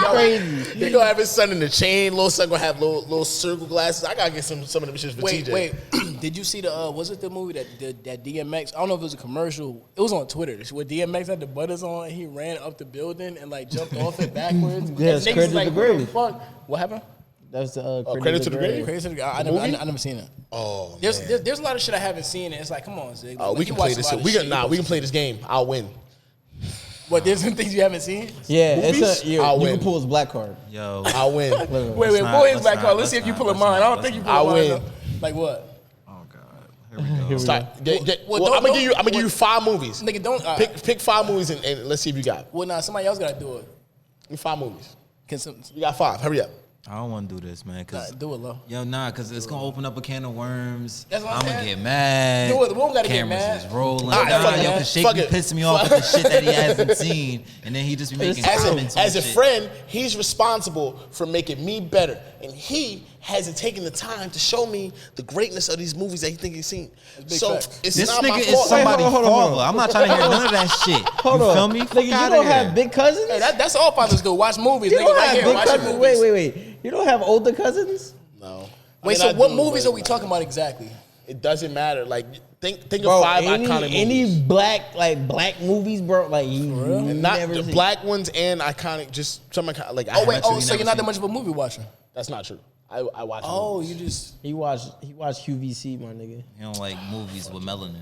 crazy. He gonna have his son in the chain. Little son gonna have little circle glasses. I gotta get some of them shits for TJ. Wait. Did you see the? Was it the movie that DMX? I don't know if it was a commercial. It was on Twitter. Where DMX had the butters on and he ran up the building and like jumped off it backwards. Yeah, it's And niggas Credit was to the what the Grave. fuck? What happened? That's Credit to the Grave? Crazy to the guy. I movie? never seen it. Oh, There's man. there's a lot of shit I haven't seen. And it's like, come on, Zig. Oh, Like, we you can play watch a this. lot of We shit. can play this game. I'll win. What? There's some things you haven't seen. Yeah, Movies? you I'll can win. pull his black card. Yo, I'll win. Wait, not- pull his let's back not- card. Let's see if you let's pull a not- mine. I don't let's think you not. pull a I'll mine. win. though. Like what? oh god, here we go. Start. Well, I'm don't- gonna give you 5 movies. Nigga, don't. Pick 5 movies and let's see if you got it. Well, nah, somebody else gotta do it. Give me 5 movies. Can some You got 5. Hurry up. I don't want to do this, man. Cause do it, low. yo, cause it's gonna open up a can of worms. That's what I'm I'm gonna saying. get mad. Do it. We don't gotta get Cameras mad. is rolling. All right, fuck it, Yo, man. cause Shake Fuck be it. pissing me off with the shit that he hasn't seen, and then he just be making comments on As a shit. friend, he's responsible for making me better, and he hasn't taken the time to show me the greatness of these movies that he think he's seen. So facts. it's This not my nigga is fault. somebody's Hold on, hold on. father. I'm not trying to hear none of that shit. Hold you on. feel me? Nigga, Fuck you outta don't here. have big cousins? Hey, that's all fathers do. Watch movies. You Nigga, don't right have here. big Watch cousins? movies. Wait. You don't have older cousins? No. Wait, I mean, so I what do, movies but are we talking about exactly? It doesn't matter. Like think Bro, of 5 iconic any movies. black movies, bro? Like you And not never the seen- black ones and iconic, just some iconic. Like Oh wait. actually Oh, so never you're not that seen much of a movie watcher. that's not true. I watch. Oh, movies. you just. He watched QVC, my nigga. He don't like movies with melanin.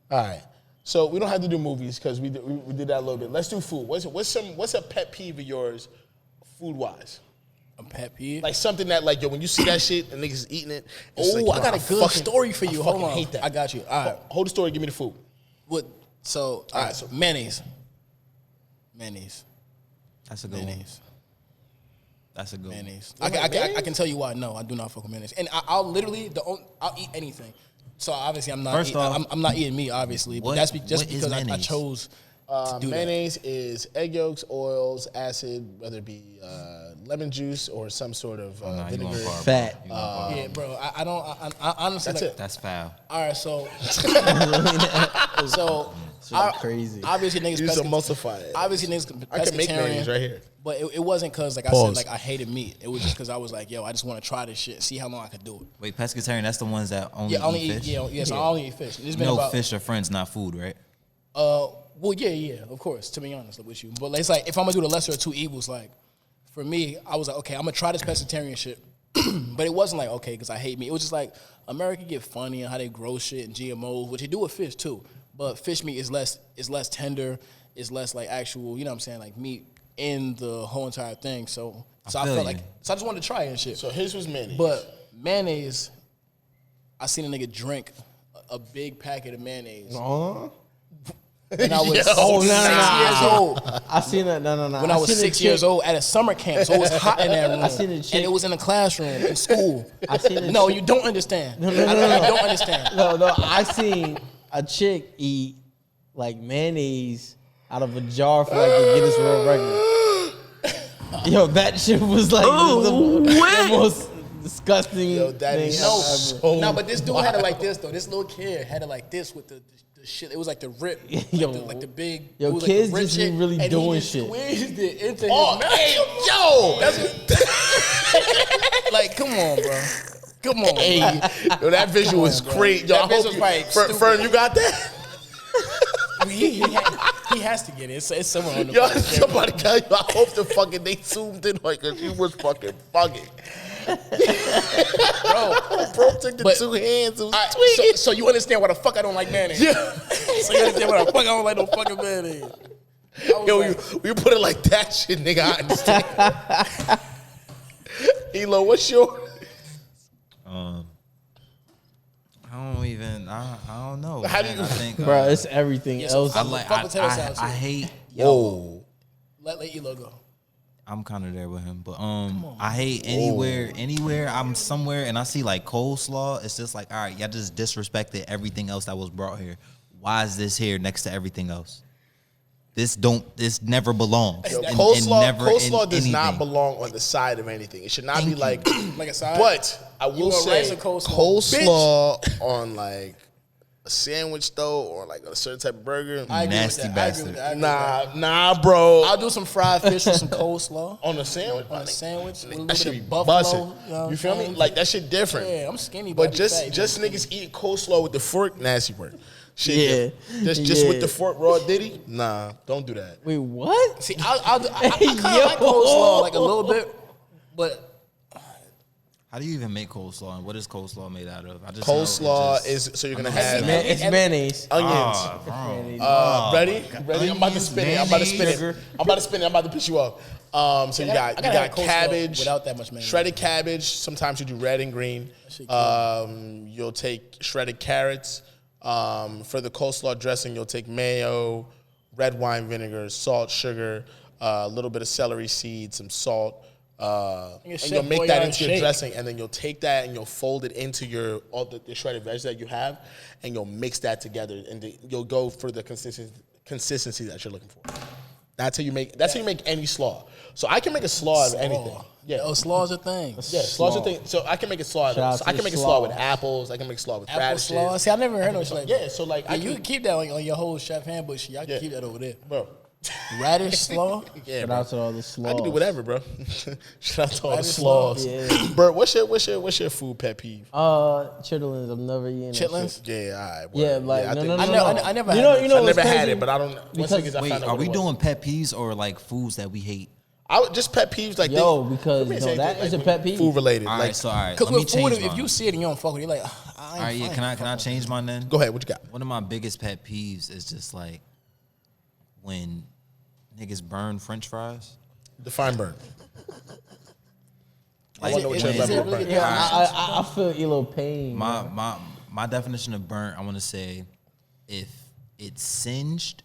All right. So we don't have to do movies because we did that a little bit. Let's do food. What's a pet peeve of yours, food wise? A pet peeve. Like something that like yo, when you see that shit and niggas eating it. it's Oh, like, yo, I got a good fucking- story for you. I Hold fucking on. hate that. I got you. All right. Hold the story. Give me the food. What? So, all right. So mayonnaise. Mayonnaise. That's a good one. Mayonnaise. That's a good one. Mayonnaise. You I like mayonnaise? can tell you why. No, I do not fuck with mayonnaise. And I'll literally I'll eat anything. So obviously I'm not. First off, I'm not eating meat, obviously. But what- that's just what is because I mayonnaise? chose. do Mayonnaise is egg yolks, oils, acid, whether it be lemon juice or some sort of Nah, you going vinegar. far, bro. Fat. You going far. Yeah, bro. I don't. I honestly. That's like, it. That's foul. All right, so Crazy. obviously niggas Use pesca- emulsify it. obviously niggas I can make pescatarian, mayonnaise right here. But it wasn't because like I Pause. said like I hated meat. It was just because I was like, yo, I just want to try this shit and see how long I could do it. Wait, pescatarian, that's the ones that only Yeah, only eat fish? so I only eat fish. It's been No, about fish are friends, not food, right? well, yeah, of course. To be honest with you, but it's like if I'm gonna do the lesser of two evils, like for me, I was like, okay, I'm gonna try this pescatarian shit. But it wasn't like okay because I hate meat. It was just like America get funny and how they grow shit and GMOs, which they do with fish too. But fish meat is less tender, is less like actual, you know what I'm saying, like meat in the whole entire thing. So I feel felt you. like I just wanted to try it and shit. So his was mayonnaise. But mayonnaise, I seen a nigga drink a big packet of mayonnaise. When I was 6 years old. I seen that. No. When I was 6 years old at a summer camp, so it was hot in that room. I seen a chick- and it was in a classroom in school. I seen a No, chick- you don't understand. No. You don't understand. No. I seen a chick eat like mayonnaise out of a jar for like a Guinness World Record. Yo, that shit was like the most disgusting Yo, that thing is I've so No, but this dude had it like this though. This little kid had it like this with the shit. It was like the rip, Yo. like the big. Yo, it was kids like the rip just be shit, really and doing he just shit. Squeezed it into Oh, his mouth. hey, yo! Like, come on, bro. Come on, Hey, yo, that visual was bro. great. Yo, That I visual hope was you, probably stupid. Fern, you got that? I mean, he has to get it. It's somewhere on the Yo, fucking somebody tell you, I hope the fucking they zoomed in like she was fucking bugging. Bro took the But- two hands and was All right, tweaking. so you understand why the fuck I don't like mayonnaise? Yeah. So you understand why the fuck I don't like no fucking mayonnaise? I was Yo, like, you put it like that shit, nigga. I understand. Elo, what's your? I don't know. How do man. you- I think, bro. It's everything so else. I like. Fuck potato salad, I too. hate. Whoa. let Elo go. I'm kind of there with him, but I hate anywhere I'm somewhere and I see like coleslaw. It's just like, all right, y'all just disrespected everything else that was brought here. Why is this here next to everything else? This never belongs. Yo, And coleslaw does anything. not belong on the side of anything. It should not be like. Like a side. But I will want say, rice or coleslaw? coleslaw on like a sandwich though, or like a certain type of burger. I agree with Nasty that. I agree with bastard. that. I agree with that. Nah, bro. I'll do some fried fish with some coleslaw On a sandwich, on a sandwich with a that little should bit be of buffalo. busting. You know what You feel I'm me? saying? Like that shit different. Yeah, I'm skinny, but But just niggas eating coleslaw with the fork, nasty word. Shit, Yeah. different. Just with Yeah. the fork raw diddy. Nah, don't do that. Wait, what? See, I kind of like coleslaw like a little bit, but How do you even make coleslaw and what is coleslaw made out of? I just know it Coleslaw just- is so you're gonna I know have It's mayonnaise. onions. bro. Ready? I'm about to spin it. I'm about to spin it. Sugar. I'm about to spin it. I'm about to piss you off. So you I got gotta have coleslaw cabbage without that much mayonnaise. shredded cabbage. Sometimes you do red and green. shit good. You'll take shredded carrots. For the coleslaw dressing, you'll take mayo, red wine vinegar, salt, sugar, a little bit of celery seed, some salt. And Chef you'll make that Boyardee into your shake. dressing, and then you'll take that and you'll fold it into your all the shredded veg that you have, and you'll mix that together, and you'll go for the consistency that you're looking for. That's how you make. That's how you make any slaw. So I can make a slaw out of anything. Yeah, Oh, slaw's a thing. yeah, slaw's a thing. So I can make a slaw. Shout out So to I can the make a slaw slaw. with apples. I can make a slaw with Apple radishes. slaw. See, I never heard no shit like that. Yeah, so like Yeah, I you can, can keep that on your whole chef handbook shit. Y'all can Yeah. keep that over there. bro. Radish slaw. Yeah, Shout bro. out to all the slaws. I can do whatever, bro. Shout out to all the Radish slaws. Yeah. Bert, what's your food pet peeve? Chitlins. I'm never eating that Chitlins. shit. Yeah, all right. Yeah, word. like I no, think- no, no, I no. never- no. I never You had know, that. you know I what's never had crazy? it, but I don't. Once Because- niggas, I Wait, found out are what we it was. doing pet peeves or like foods that we hate? I would just pet peeves like Yo, this. because For me, it's no, anything, that is like, a pet peeve. Food related. All like, right, so all right, Because let me with food, change if mine. you see it and you don't fuck with it, you're like, All right, yeah, can I change mine then? go ahead. What you got? One of my biggest pet peeves is just like when niggas burn French fries. Define burn. Like wanna know what your when- level of burn. Yeah, I feel Elo pain. my definition of burnt, I want to say, if it's singed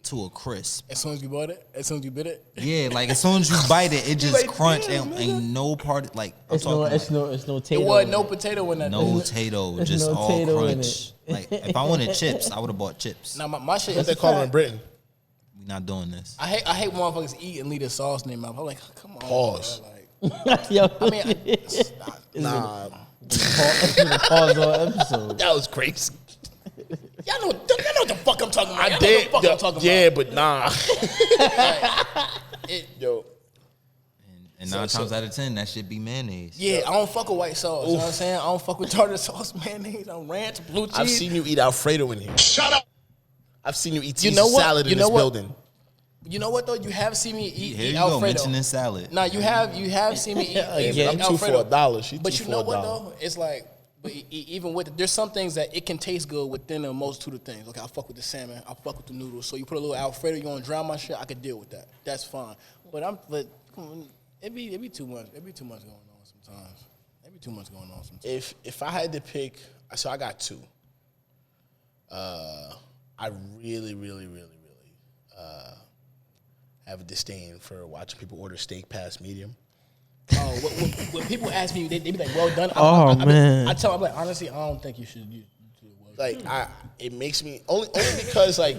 to a crisp. as soon as you bought it, as soon as you bit it. Yeah, like as soon as you bite it, it just crunch and ain't no part like I'm It's no, talking it's no, it's no It tato. wasn't in no it. potato in that. no tato, there's just no all tato in crunch. it. Like if I wanted chips, I would have bought chips. Now my shit What is they call it in Britain? We not doing this. I hate motherfuckers eat and leave the sauce in their mouth. I'm like, come on. Pause. Bro. Like, Yo, I mean, Nah, pause on episode. that was crazy. y'all know what the fuck I'm talking about. I did. What the fuck I'm talking Yeah, but nah. about. Yo, And 9 times out of 10, that shit be mayonnaise. Yeah, I don't fuck with white sauce. You know what I'm saying? I don't fuck with tartar sauce, mayonnaise, on ranch, blue cheese. I've seen you eat Alfredo in here. Shut up. I've seen you eat Caesar know what? salad You in know this what? building. You know what though? You have seen me Here eat you Alfredo. go, mentioning salad. Nah, you have seen me eat Again. I'm two for $1. She But two you know for what $1. though? It's like, but even with there's some things that it can taste good within a multitude of things. Okay, I fuck with the salmon, I fuck with the noodles. So you put a little Alfredo, you gonna drown my shit. I could deal with that. That's fine. But come on, it be too much. It be too much going on sometimes. It be too much going on sometimes. If I had to pick, so I got two. I really have a disdain for watching people order steak past medium. Oh, when people ask me, they be like, "Well done." Man. I tell them, I'm like, honestly, I don't think you should do well done. Like it makes me only because I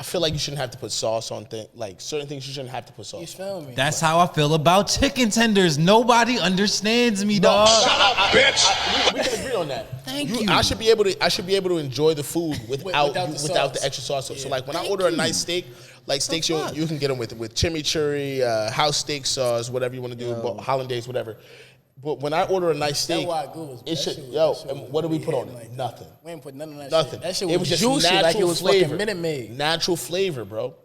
feel like you shouldn't have to put sauce on things. Like certain things you shouldn't have to put sauce. You feel me? That's how I feel about chicken tenders. Nobody understands me, dog. We can agree on that. Thank you. I should be able to enjoy the food without the the sauce. extra sauce. So Yeah. like when I order a nice steak, like steaks you can get them with chimichurri, house steak sauce, whatever you want to do, hollandaise, whatever. But when I order a nice steak, why I Googled it should and what do we put on it? Nothing. We ain't put none of that Nothing. shit. That shit It was just juicy, natural like it was flavor. fucking Minute Maid. Natural flavor, bro.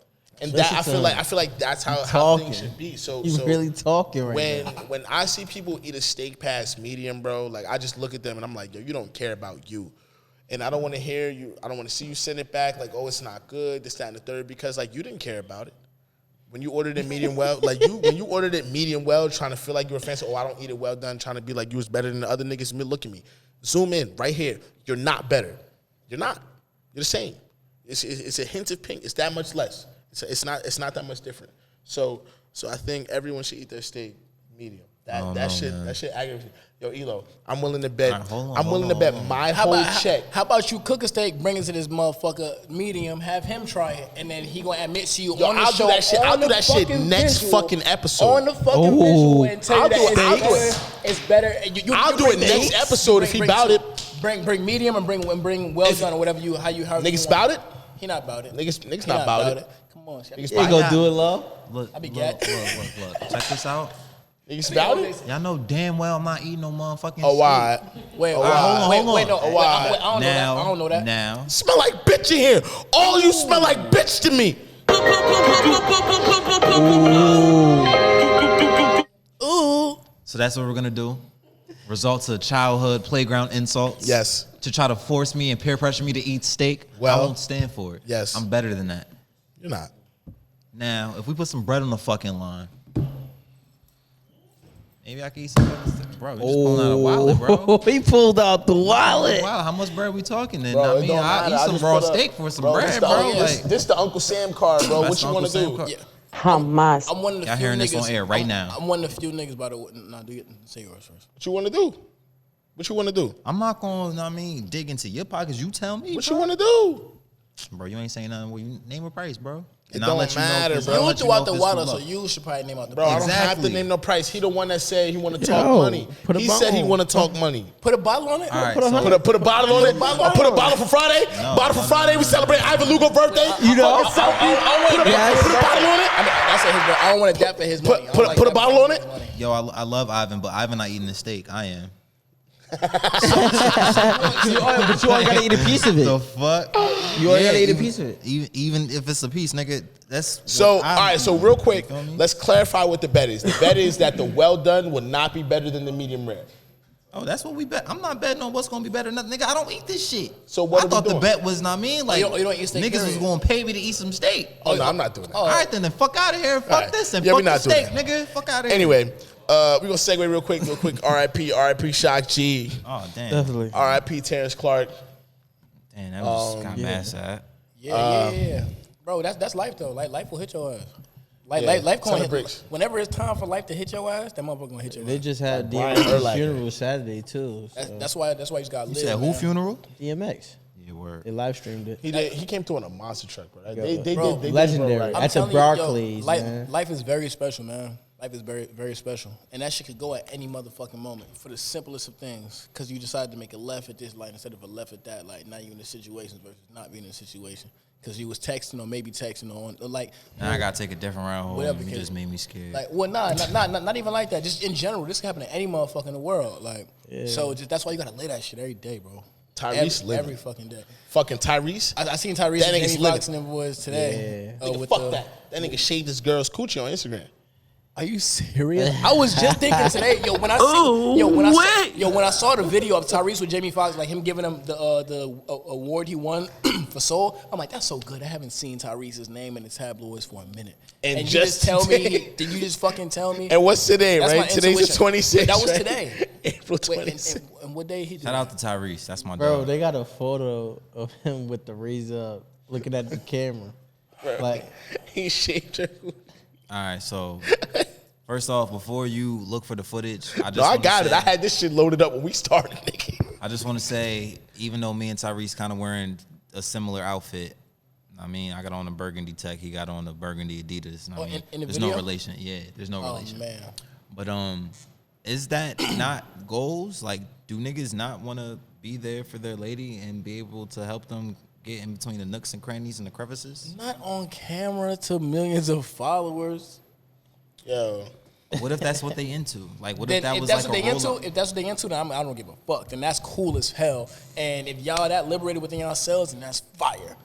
And Listen that I feel like that's how talking. things should be. So You really talking right now. when I see people eat a steak past medium, bro, like I just look at them and I'm like, yo, you don't care about you. And I don't want to hear you, I don't want to see you send it back like, oh, it's not good, this, that, and the third, because like you didn't care about it. When you ordered it medium well, when you ordered it medium well, trying to feel like you were fancy, oh, I don't eat it well done, trying to be like you was better than the other niggas, look at me. Zoom in, right here. You're not better. You're not. You're the same. It's a hint of pink. It's that much less. It's not that much different. So I think everyone should eat their steak medium. That shit aggravates me. Yo, Elo, I'm willing to bet. All right, hold on, I'm willing to bet my whole check. How about you cook a steak, bring it to this motherfucker medium, have him try it, and then he gonna admit to you Yo, on the I'll show. do that shit. I'll on do the that shit fucking next visual, fucking episode. On the fucking visual and tell I'll you do that it. I'll do it's better. I'll do it next episode if he bout it. Bring medium and bring well done or whatever how you Niggas bout it? He not about it. Niggas not about it. Come on, shit. Niggas You ain't gonna do it, love. Look, I be look. Check this out. Niggas bout it? Y'all know damn well I'm not eating no motherfucking Oh, why? Wait, hold on. wait, no, Oh, why? I don't know that. I don't know that. Now, Smell like bitch in here. All you smell like bitch to me. Ooh. so that's what we're gonna do. Results of childhood playground insults. Yes. To try to force me and peer pressure me to eat steak. Well, I won't stand for it. yes. I'm better than that. You're not. Now, if we put some bread on the fucking line, maybe I can eat some fucking steak. Bro, we just pulling out a wallet, bro. He pulled out the wallet. Wow, how much bread we talking then? Bro, I it mean, don't I'll matter. eat I some just raw put steak for some Bro, bread, bro. This the Uncle Sam card, bro. That's What you Uncle want to Sam do? card. Yeah. Hamas. I'm one of the Y'all few hearing niggas. this on air right now. I'm one of the few niggas, by the way. Nah, say yours first. What you want to do? What you want to do? I'm not going to, dig into your pockets. You tell me, What bro. you want to do? Bro, you ain't saying nothing. Well, you name a price, bro. It don't matter, 'cause bro. I'll You let threw out know the if it's water, too so low. you should probably name out the Bro, price. I don't have to Exactly. name no price. He the one that said he want to talk Yo, money. put a He said he bottle. want to talk money. Put a bottle on it. All right, Put a so hundred. Put a bottle on it. I put a bottle for Friday. Bottle for Friday. We celebrate Ivan Lugo birthday. You know? Put a bottle on it. I said his money. I don't want to dap for his money. I don't like Put a dapping bottle for on his it. money. yo, I love Ivan, but Ivan not eating the steak. I am. But you only gotta eat a piece of The it. fuck? You only gotta eat a piece of it. Even if it's a piece, nigga, that's So, what all I'm right. So, eating. real quick, You feel me? let's clarify what the bet is. The bet is that the well done will not be better than the medium rare. Oh, that's what we bet. I'm not betting on what's gonna be better. Nothing, nigga. I don't eat this shit. So what I are we thought the doing? bet was not like you don't eat steak, niggas was period. gonna pay me to eat some steak. Oh no, I'm not doing that. All right, then fuck out of here. Fuck right. this and Yeah, we fuck not the doing steak, that. nigga. Fuck out of here. Anyway, we're gonna segue real quick. R.I.P. Shock G. Oh damn. Definitely. R.I.P. Terrence Clark. Damn, that was kind of mad sad. Yeah. Bro, that's life though. Like life will hit your ass. Like Yeah, life ton gonna of hit. bricks. Whenever it's time for life to hit your ass, that motherfucker gonna hit your They ass. just had Brian DMX's Urlacher. funeral Saturday too. So. That's why you just gotta You live. said who man. funeral? DMX. Yeah, word. They live streamed it. He did. He came through on a monster truck, bro. They Bro, did legendary. right. I'm At the telling Barclays, life, man. life is very special, man. Life is very, very special. And that shit could go at any motherfucking moment for the simplest of things. Because you decided to make a left at this light instead of a left at that light. Now you're in a situation versus not being in a situation. Because you was texting or maybe texting or like. Now I got to take a different route home. Whatever You the case. just made me scared. Like, well, not even like that. Just in general, this can happen to any motherfucker in the world. Like, so that's why you gotta lay that shit every day, bro. Tyrese living. every fucking day. Fucking Tyrese. I seen Tyrese That and nigga's Jamie Foxx living. and them boys today. Nigga, With fuck the- that. That nigga shaved his girl's coochie on Instagram. Are you serious? I was just thinking today, when I saw the video of Tyrese with Jamie Foxx, like him giving him the award he won for Soul, I'm like, that's so good. I haven't seen Tyrese's name in the tabloids for a minute. And you just just tell today- me? Did you just fucking tell me? And what's today, That's right? my Today's the intuition. 26th. That was right? today. April Wait, 26th. and what day he did? Shout out to Tyrese. That's my Bro, dog. they got a photo of him with the razor up, looking at the camera. Like, He shaved her. All right, so first off, before you look for the footage, I just No, I wanna got it. say- I had this shit loaded up when we started, nigga. I just want to say, even though me and Tyrese kind of wearing a similar outfit, I mean, I got on a burgundy tech, he got on a burgundy Adidas. I mean, in the there's video? no relation. Yeah, there's no Oh relation. man. But is that not goals? Like, do niggas not want to be there for their lady and be able to help them get in between the nooks and crannies and the crevices? Not on camera to millions of followers. Yo. What if that's what they into? Like, what Then if that if was that's like what a they roll into, up? if that's what they into, then I don't give a fuck. Then that's cool as hell. And if y'all that liberated within yourselves, then that's fire.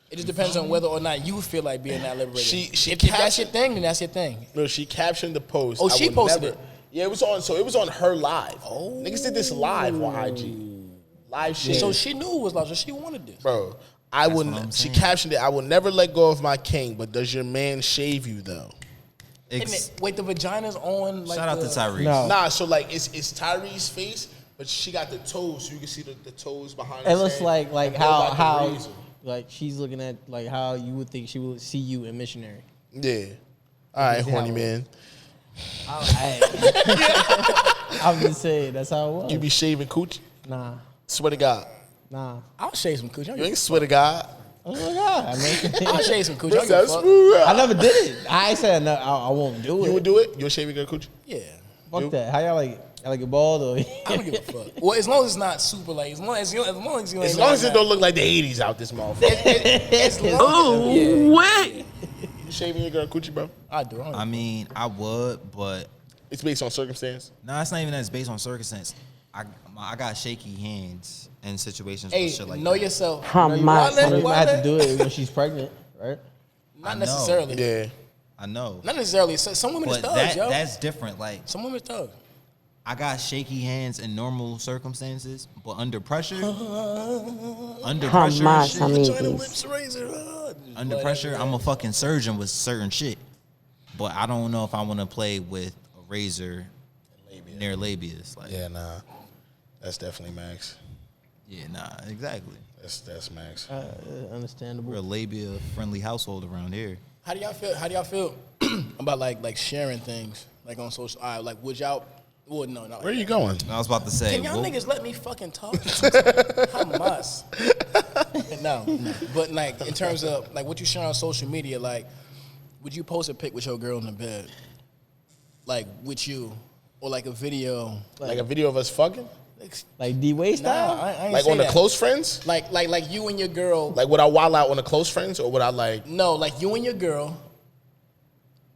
It just depends on whether or not you feel like being that liberated. She if that's your thing, then that's your thing. No, she captioned the post. Oh, I she would posted never- it? Yeah, it was on her live. Oh. Niggas did this live on IG. Live shit. So she knew it was like, so she wanted this. Bro, what I'm she saying. captioned it, I will never let go of my king, but does your man shave you though? Wait, the vagina's on like Shout out to Tyrese. No. Nah, so like it's Tyrese's face, but she got the toes, so you can see the toes behind it her looks head. like And Bill got the how razor. like she's looking at like how you would think she would see you in Missionary. Yeah. All right, horny man. I'm just saying that's how it was. You be shaving coochie? Nah, Swear to God. nah. I'll shave some coochie. You ain't swear to God. Oh my god! I'll I mean, shave some coochie. I don't give a That's fuck. smooth. I never did it. I said no, I won't do it. You would do it? You'll shave your girl coochie? Yeah. Fuck that. How y'all like? Y'all like it bald or? I don't give a fuck. Well, as long as it's not super like, as long as you As long as it don't look like the 80s out this motherfucker. As long You shaving your girl coochie, bro? I do. I mean, I would, but It's based on circumstance. no, it's not even that it's based on circumstance. I got shaky hands in situations Hey, with shit like know that. yourself. Jamás, Wale- You might have to Wale- do it when she's pregnant, right? Not know. necessarily. Yeah. I know. Not necessarily. Some women is But thugs, yo. that's different. Like, Some women is thugs. I got shaky hands in normal circumstances, but under pressure, Jamás, shit, amiguis. under pressure, I'm a fucking surgeon with certain shit. But I don't know if I want to play with a razor near labias. Like, Yeah, nah. That's definitely Max. yeah, nah, exactly. That's Max. Understandable. We're a labia friendly household around here. How do y'all feel? How do y'all feel about like sharing things like on social? Like, would y'all? Well, no, no. Where are you going? I was about to say, Can y'all well, niggas let me fucking talk? I must. No. But like in terms of like what you share on social media, like would you post a pic with your girl in the bed, like with you, or like a video, Like a video of us fucking? Like D-Way style? I ain't Like say on the that. close friends? Like you and your girl. Like would I wild out on the close friends or would I like No, like you and your girl,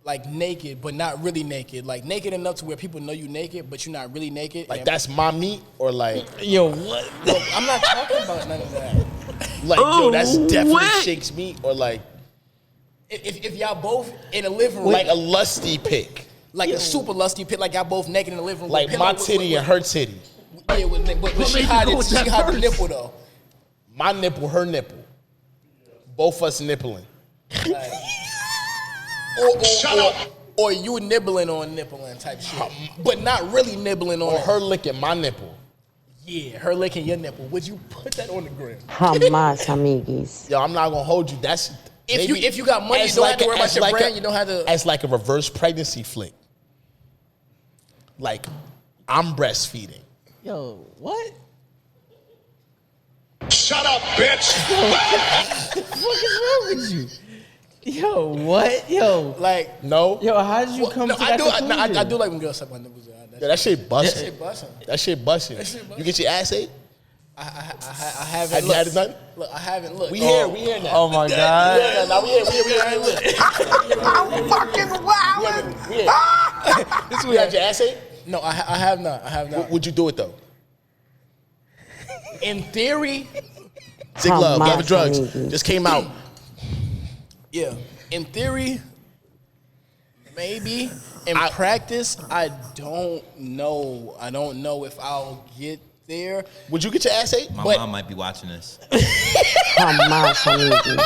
like naked, but not really naked. Like naked enough to where people know you naked, but you're not really naked. like And- that's my meat or like Yo, what? No, I'm not talking about none of that. yo that's definitely Shake's meat or like If y'all both in a living room, like a lusty pic. like a super lusty pit, like y'all both naked in the living room. Like with my pillow- titty and her titty. Yeah, but she had the nipple though. My nipple, her nipple. Both us nippling. Or you nibbling on nippling type shit, but not really nibbling on Or her licking my nipple. Yeah, her licking your nipple. Would you put that on the gram? Jamás, amiguis. Yo, I'm not gonna hold you. That's If you got money, you as don't like have to a- worry about as your like brand. a- You don't have to. As like a reverse pregnancy flick. Like I'm breastfeeding. Yo, what? Shut up, bitch. What is wrong with you? Yo, what? Yo, Like, no. yo, how did you come to that conclusion? I do like when girls suck my nipples. Yeah, that shit busting. Shit busting. That shit busting. You get your ass ate? I haven't. Have you had it done? Look, I haven't. Look, We here now. Oh my god. Yeah, now we here. I'm fucking wild. We here. this You had your ass ate? No, I have not. I have not. Would you do it though? In theory, Zig Luve, Luve Drugs, just came out. yeah. In theory, maybe. In practice, I don't know. I don't know if I'll get there. Would you get your ass ate? My But- mom might be watching this. Jamás, amigos.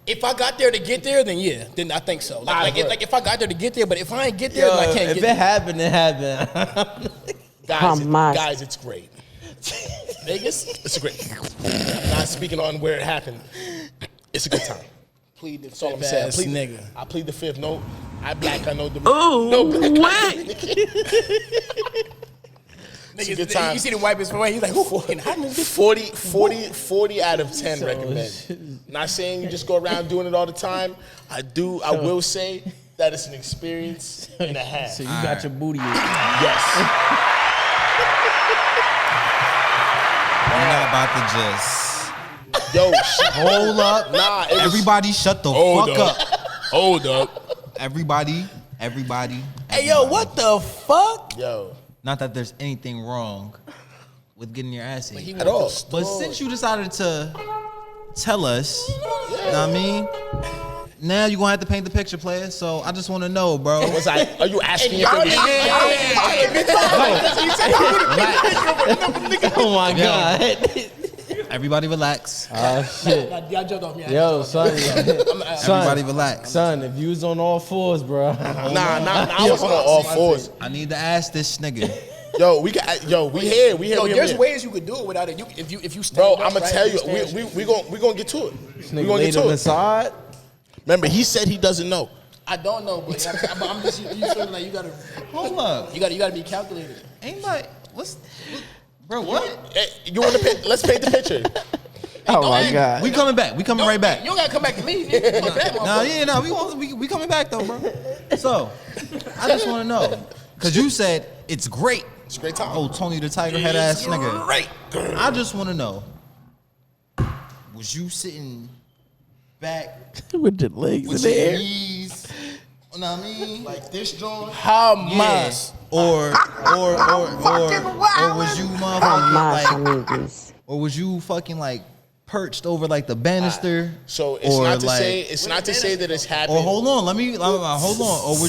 If I got there to get there, then yeah, then I think so. Like if I got there to get there, but if I ain't get there, Yo, then I can't if get it there. happened, it happened. Guys, it's great. Vegas, It's a great. I'm not speaking on where it happened. It's a good time. plead the That's all I'm fifth saying. ass nigga. I plead the fifth. No, I black. I know the. Oh, no black. what? It's a good time. You see the wipe his way. He's like, "Who fucking happened?" 40 out of 10 recommend. Not saying you just go around doing it all the time. I will say that it's an experience and a half. So you got your booty. Yes. We're not about to just Yo, hold up. Nah, it was, Everybody shut the Hold fuck up. up. Hold up. Everybody. Hey yo, what the fuck? Yo. Not that there's anything wrong with getting your ass ate. At all. But since you decided to tell us, you know what I mean? Now you're gonna have to paint the picture, player. So I just wanna know, bro. Are you asking if it was? Oh my god. Everybody relax. Oh shit. Y'all jumped off me. Yo, son. Everybody relax. Son, if you was on all fours, bro. Nah, I was on all fours. I need to ask this nigga. We here. Yo, there's ways you could do it without it. If you stand Bro, up, I'm gonna right, tell if you, stand- we gonna get to it. We Nigga gonna laid get to on the it. side. Remember, he said he doesn't know. I don't know, but I'm just you feeling like you gotta be calculated. Ain't bro, what? Hey, you want to let's paint the picture. Oh my god. We coming back. We coming right back. You don't gotta come back to me. We coming back though, bro. So, I just want to know, cause you said it's great. It's a great time. Oh, Tony the Tiger head ass nigga. Great. I just want to know, was you sitting back With your legs with your knees? You know what I mean? Like this, John. How Yeah. much? Or was you motherfucking Jamás, like, amigos. or was you fucking like perched over like the banister? So it's or not to like, say that it's happening. Or hold on, hold on. Or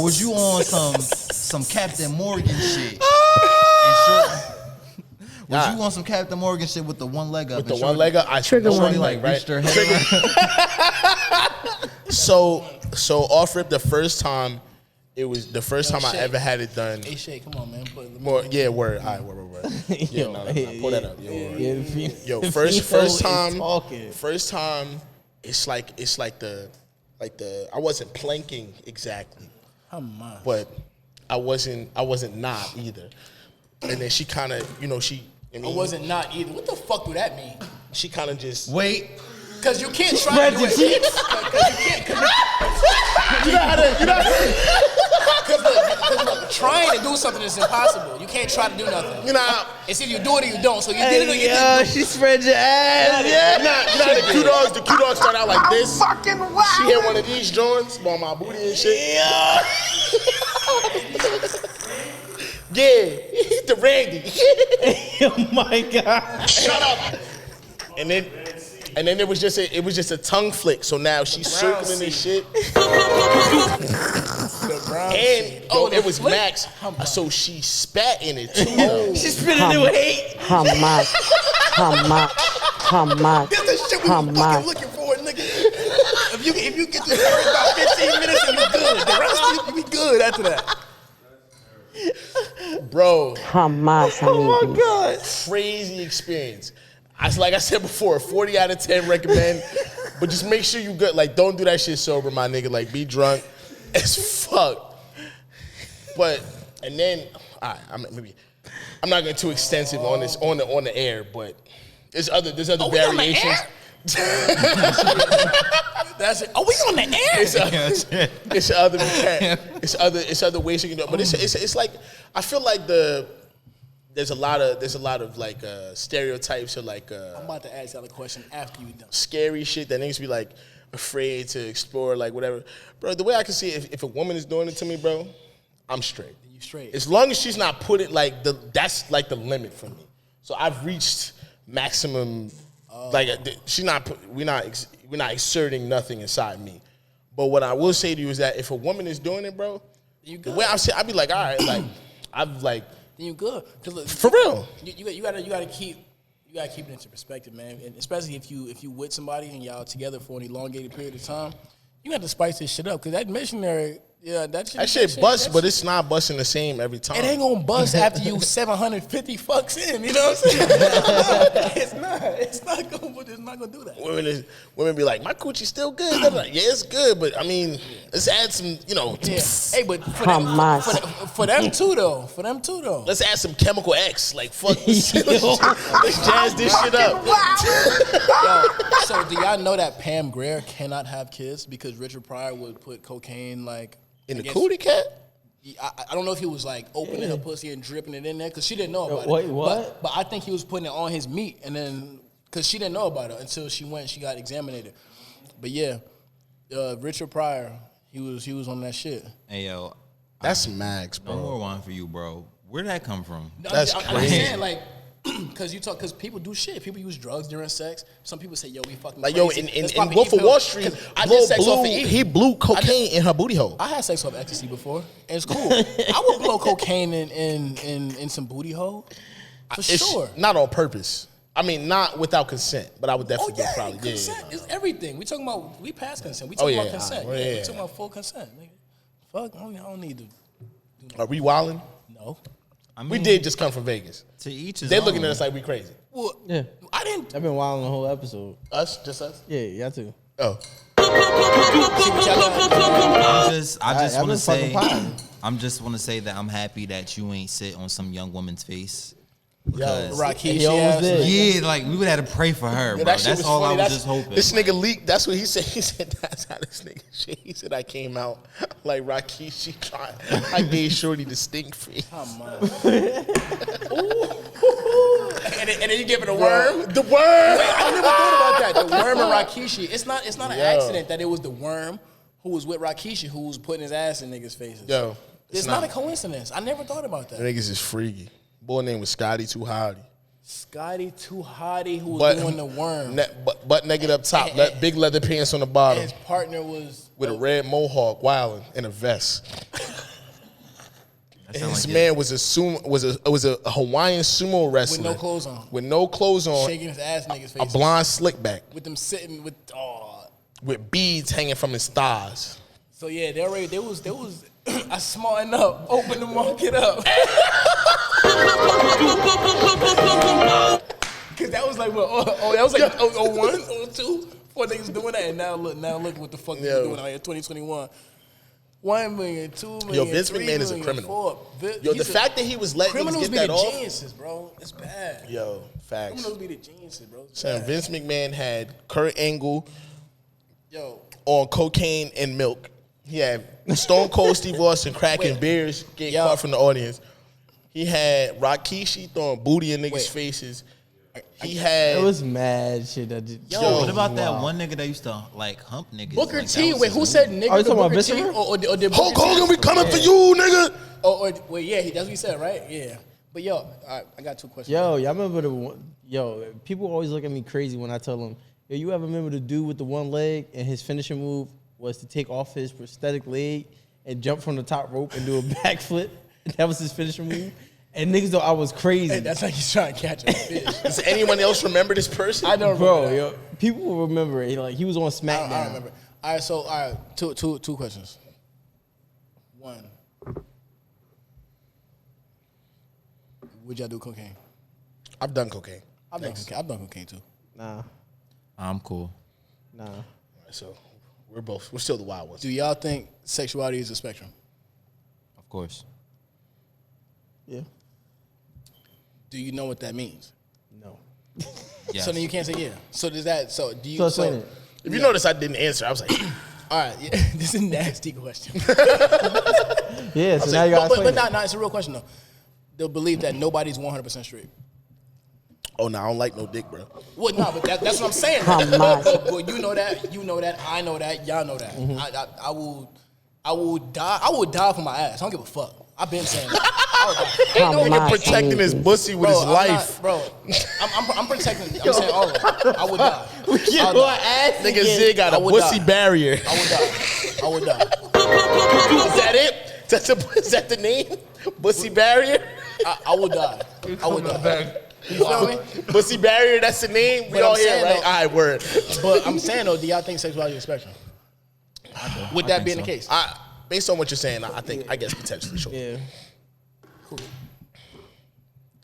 was you on some Captain Morgan shit? Was you on some Captain Morgan shit with the one leg up? With the one leg up, I Trigger shorty one. like right. Reached her head around. So off rip, the first time I ever had it done. Hey Shay, come on, man. More, yeah, word. All right, word. Yeah, no, pull that up. Yeah, word. Yeah, Yo, the first female is time, talking. it's like the I wasn't planking exactly, but I wasn't not either. And then she kind of, I wasn't not either. What the fuck do that mean? She kind of just Wait. Because you can't try to do it. Because trying to do something is impossible. You can't try to do nothing. It's either you do it or you don't. So you did it or you didn't. She spread your ass. The Q dogs start out like this. She had one of these joints on my booty and shit. Yeah, the Randy. Oh my god. Shut up. And then it was just a tongue flick. So now she's circling this shit. And it was Max. So she spat in it too. She spitting it with hate. Jamás. That's the shit we were fucking looking for, nigga. If you get to about 15 minutes and you're good. The rest you be good after that. Bro, Jamás, amigos. crazy experience. Like I said before, 40 out of 10 recommend. But just make sure you good. Like, don't do that shit sober, my nigga. Like, be drunk as fuck. But, and then, all right, maybe I'm not getting too extensive on this on the air, but there's other variations. That's it. Are we on the air? It's other ways you can do it. But it's like I feel like there's a lot of like stereotypes or like I'm about to ask y'all a question after you done. scary shit that niggas be like afraid to explore, like whatever. Bro, the way I can see it, if a woman is doing it to me, bro, I'm straight. You straight. As long as she's not putting like that's like the limit for me. So I've reached maximum. Like we're not exerting nothing inside me. But what I will say to you is that if a woman is doing it, bro, the way I'm saying, I'd be like, all right, like I've like. Then you good. Look, for real. You gotta keep it into perspective, man. And especially if you with somebody and y'all together for an elongated period of time, you got to spice this shit up because that missionary, that shit busts, but it's not busting the same every time. It ain't gonna bust after you 750 fucks in. You know what I'm saying? It's not gonna do that. Women be like, my coochie's still good. They're like, yeah, it's good, but I mean, let's add some, Yeah. Hey, but for them too though. Let's add some chemical X. Like, fuck this shit. Let's jazz this shit up. Yo, so do y'all know that Pam Grier cannot have kids because Richard Pryor would put cocaine like in the cootie cat? I don't know if he was like opening her pussy and dripping it in there because she didn't know about Wait, it. what? But I think he was putting it on his meat and then because she didn't know about it until she got examinated. But yeah, Richard Pryor, he was on that shit. Hey yo, that's Max, bro. No more wine for you, bro. Where did that come from? That's I'm crazy. saying like. Because people do shit. People use drugs during sex. Some people say, "Yo, we fucking like crazy." In Wolf of Wall Street, he blew cocaine in her booty hole. I had sex off ecstasy before, and it's cool. I would blow cocaine in some booty hole for sure. Not on purpose. I mean, not without consent, but I would definitely probably. Consent is everything. We talking about pass consent. We talking about consent. Yeah. We talking about full consent. Nigga. Fuck, I don't need to. Are we wilding? No. I mean, we did just come from Vegas. To each his They're own. looking at us like we crazy. Well, Yeah. I didn't. I've been wilding the whole episode. Just us? Yeah, y'all too. Oh. I just want to say that I'm happy that you ain't sit on some young woman's face. Yeah, Rocky, yeah, like we would have to pray for her, bro. That's all funny. I was just hoping. This nigga leaked. That's what he said. He said that's how this nigga shit. He said I came out like Rocky. She tried. I gave Shorty the stink face. Come on. and then you give it a worm. The worm. Wait, I never thought about that. The worm and Rakishi. It's not an accident that it was the worm who was with Rakishi who was putting his ass in niggas' faces. Yo, it's not a coincidence. I never thought about that. Niggas is freaky. Boy name was Scotty Too Hottie. Scotty Too Hottie who was doing the worm. Butt naked up top, big leather pants on the bottom. His partner was with a red mohawk, wilding in a vest. His man was a Hawaiian sumo wrestler with no clothes on. With no clothes on, shaking his ass niggas' faces. A blonde slick back. With them sitting with beads hanging from his thighs. So yeah, there was I smarten up, open the market up. Cause that was like that was like 01, 02, 4 niggas doing that, and now look what the fuck they're doing out here, 2021. 1 million, 2 million. Yo, Vince McMahon is a criminal. Yo, the fact that he was letting criminals niggas get that off. Criminals be the geniuses, bro. It's bad. Yo, facts. Criminals be the geniuses, bro. Sam, Vince McMahon had Kurt Angle on cocaine and milk. He had Stone Cold Steve Austin cracking beers, getting caught from the audience. He had Rakishi throwing booty in niggas' faces. He had. It was mad shit that did. Yo, what about that one nigga that used to like hump niggas? Booker like, T. Wait, who said nigga? Are you talking about Booker T? Viscera? Or did Hulk Booker T- Hogan, we coming for you, nigga. Well, yeah, that's what he said, right? Yeah. But yo, all right, I got 2 questions. Yo, y'all remember the one? Yo, people always look at me crazy when I tell them, yo, you ever remember the dude with the one leg and his finishing move was to take off his prosthetic leg and jump from the top rope and do a backflip? That was his finishing move. And niggas thought I was crazy. Hey, that's like he's trying to catch a fish. Does anyone else remember this person? I don't remember. Bro, yo, people will remember it. Like he was on SmackDown. I remember. All right, two questions. One. Would y'all do cocaine? I've done cocaine. I've done cocaine too. Nah. I'm cool. Nah. All right, so we're still the wild ones. Do y'all think sexuality is a spectrum? Of course. Yeah. Do you know what that means? No. Yes. So then you can't say yeah. So does that? So do you? So explain it. If you notice, I didn't answer. I was like, All right. Yeah, this is a nasty question. Yeah, so now you gotta but explain it. it's a real question though. They'll believe that nobody's 100% straight. oh, no, I don't like no dick, bro. Well, no, but that's what I'm saying. Come on. Well, you know that, I know that, y'all know that. Mm-hmm. I will die for my ass. I don't give a fuck. I've been saying that. I would die. Ain't no Come nigga on, protecting his baby. pussy with his I'm life. not- bro. I'm protecting. I'm saying all of it. I would die. I'll Your die. ass Nigga again. Zig got I a would pussy die. barrier. I would die. I would die. Is that it? Is that the name? Pussy barrier? I would die. I would die. You feel me? Pussy barrier, that's the name? We But all I'm here, saying, right? though- All right, word. But I'm saying though, do y'all think sexuality is a spectrum? With that think being so. the case, Based on what you're saying, I guess potentially, sure. Yeah.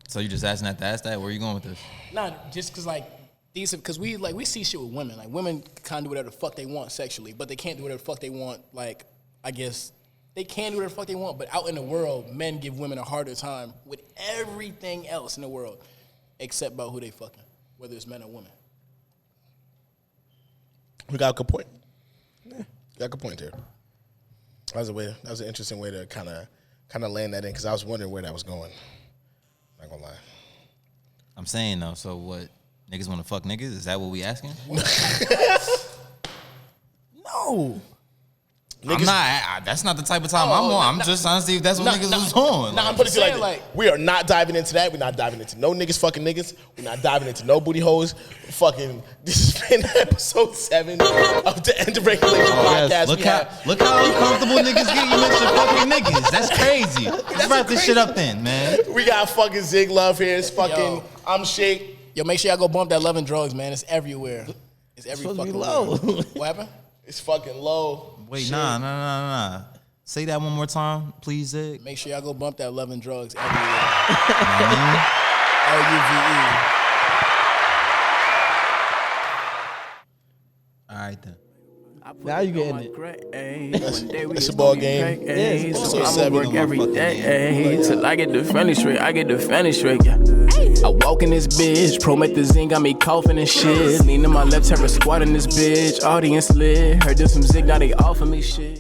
So you just asking that to ask that? Where are you going with this? nah, just cause like these, cause we see shit with women. Like women kind of do whatever the fuck they want sexually, but they can't do whatever the fuck they want. Like I guess they can do whatever the fuck they want, but out in the world, men give women a harder time with everything else in the world, except about who they fucking, whether it's men or women. We got a good point. Yeah, got a good point there. That was an interesting way to kind of land that in, because I was wondering where that was going. Not gonna lie. I'm saying though. So what? Niggas want to fuck niggas? Is that what we asking? No. I'm not. That's not the type of time I'm on. I'm just trying to see if that's what niggas was on. Nah, I'm putting it saying, like, we are not diving into that. We're not diving into no niggas fucking niggas. We're not diving into no booty holes. Fucking, this has been episode 7 of the End of Regulation podcast. Look how uncomfortable niggas get. You mentioned fucking niggas. That's crazy. Let's wrap this shit up then, man. We got fucking Zig Luve here. It's fucking, Yo. I'm Shake. Yo, make sure y'all go bump that Love and Drugs, man. It's everywhere. It's every supposed to be fucking low. where. What happened? It's fucking low. Wait, Shit. nah. Say that one more time, please, Zig. Make sure y'all go bump that Love and Drugs everywhere. LUVE. All right then. Now you getting it. It's a ball game. it's also I'ma 7 work on my every fucking day till I get the finish straight. Yeah. I walk in this bitch, promethazine got me coughing and shit. Lean to my left, terror squat in this bitch. Audience lit, heard this some Zig, now they offer me shit.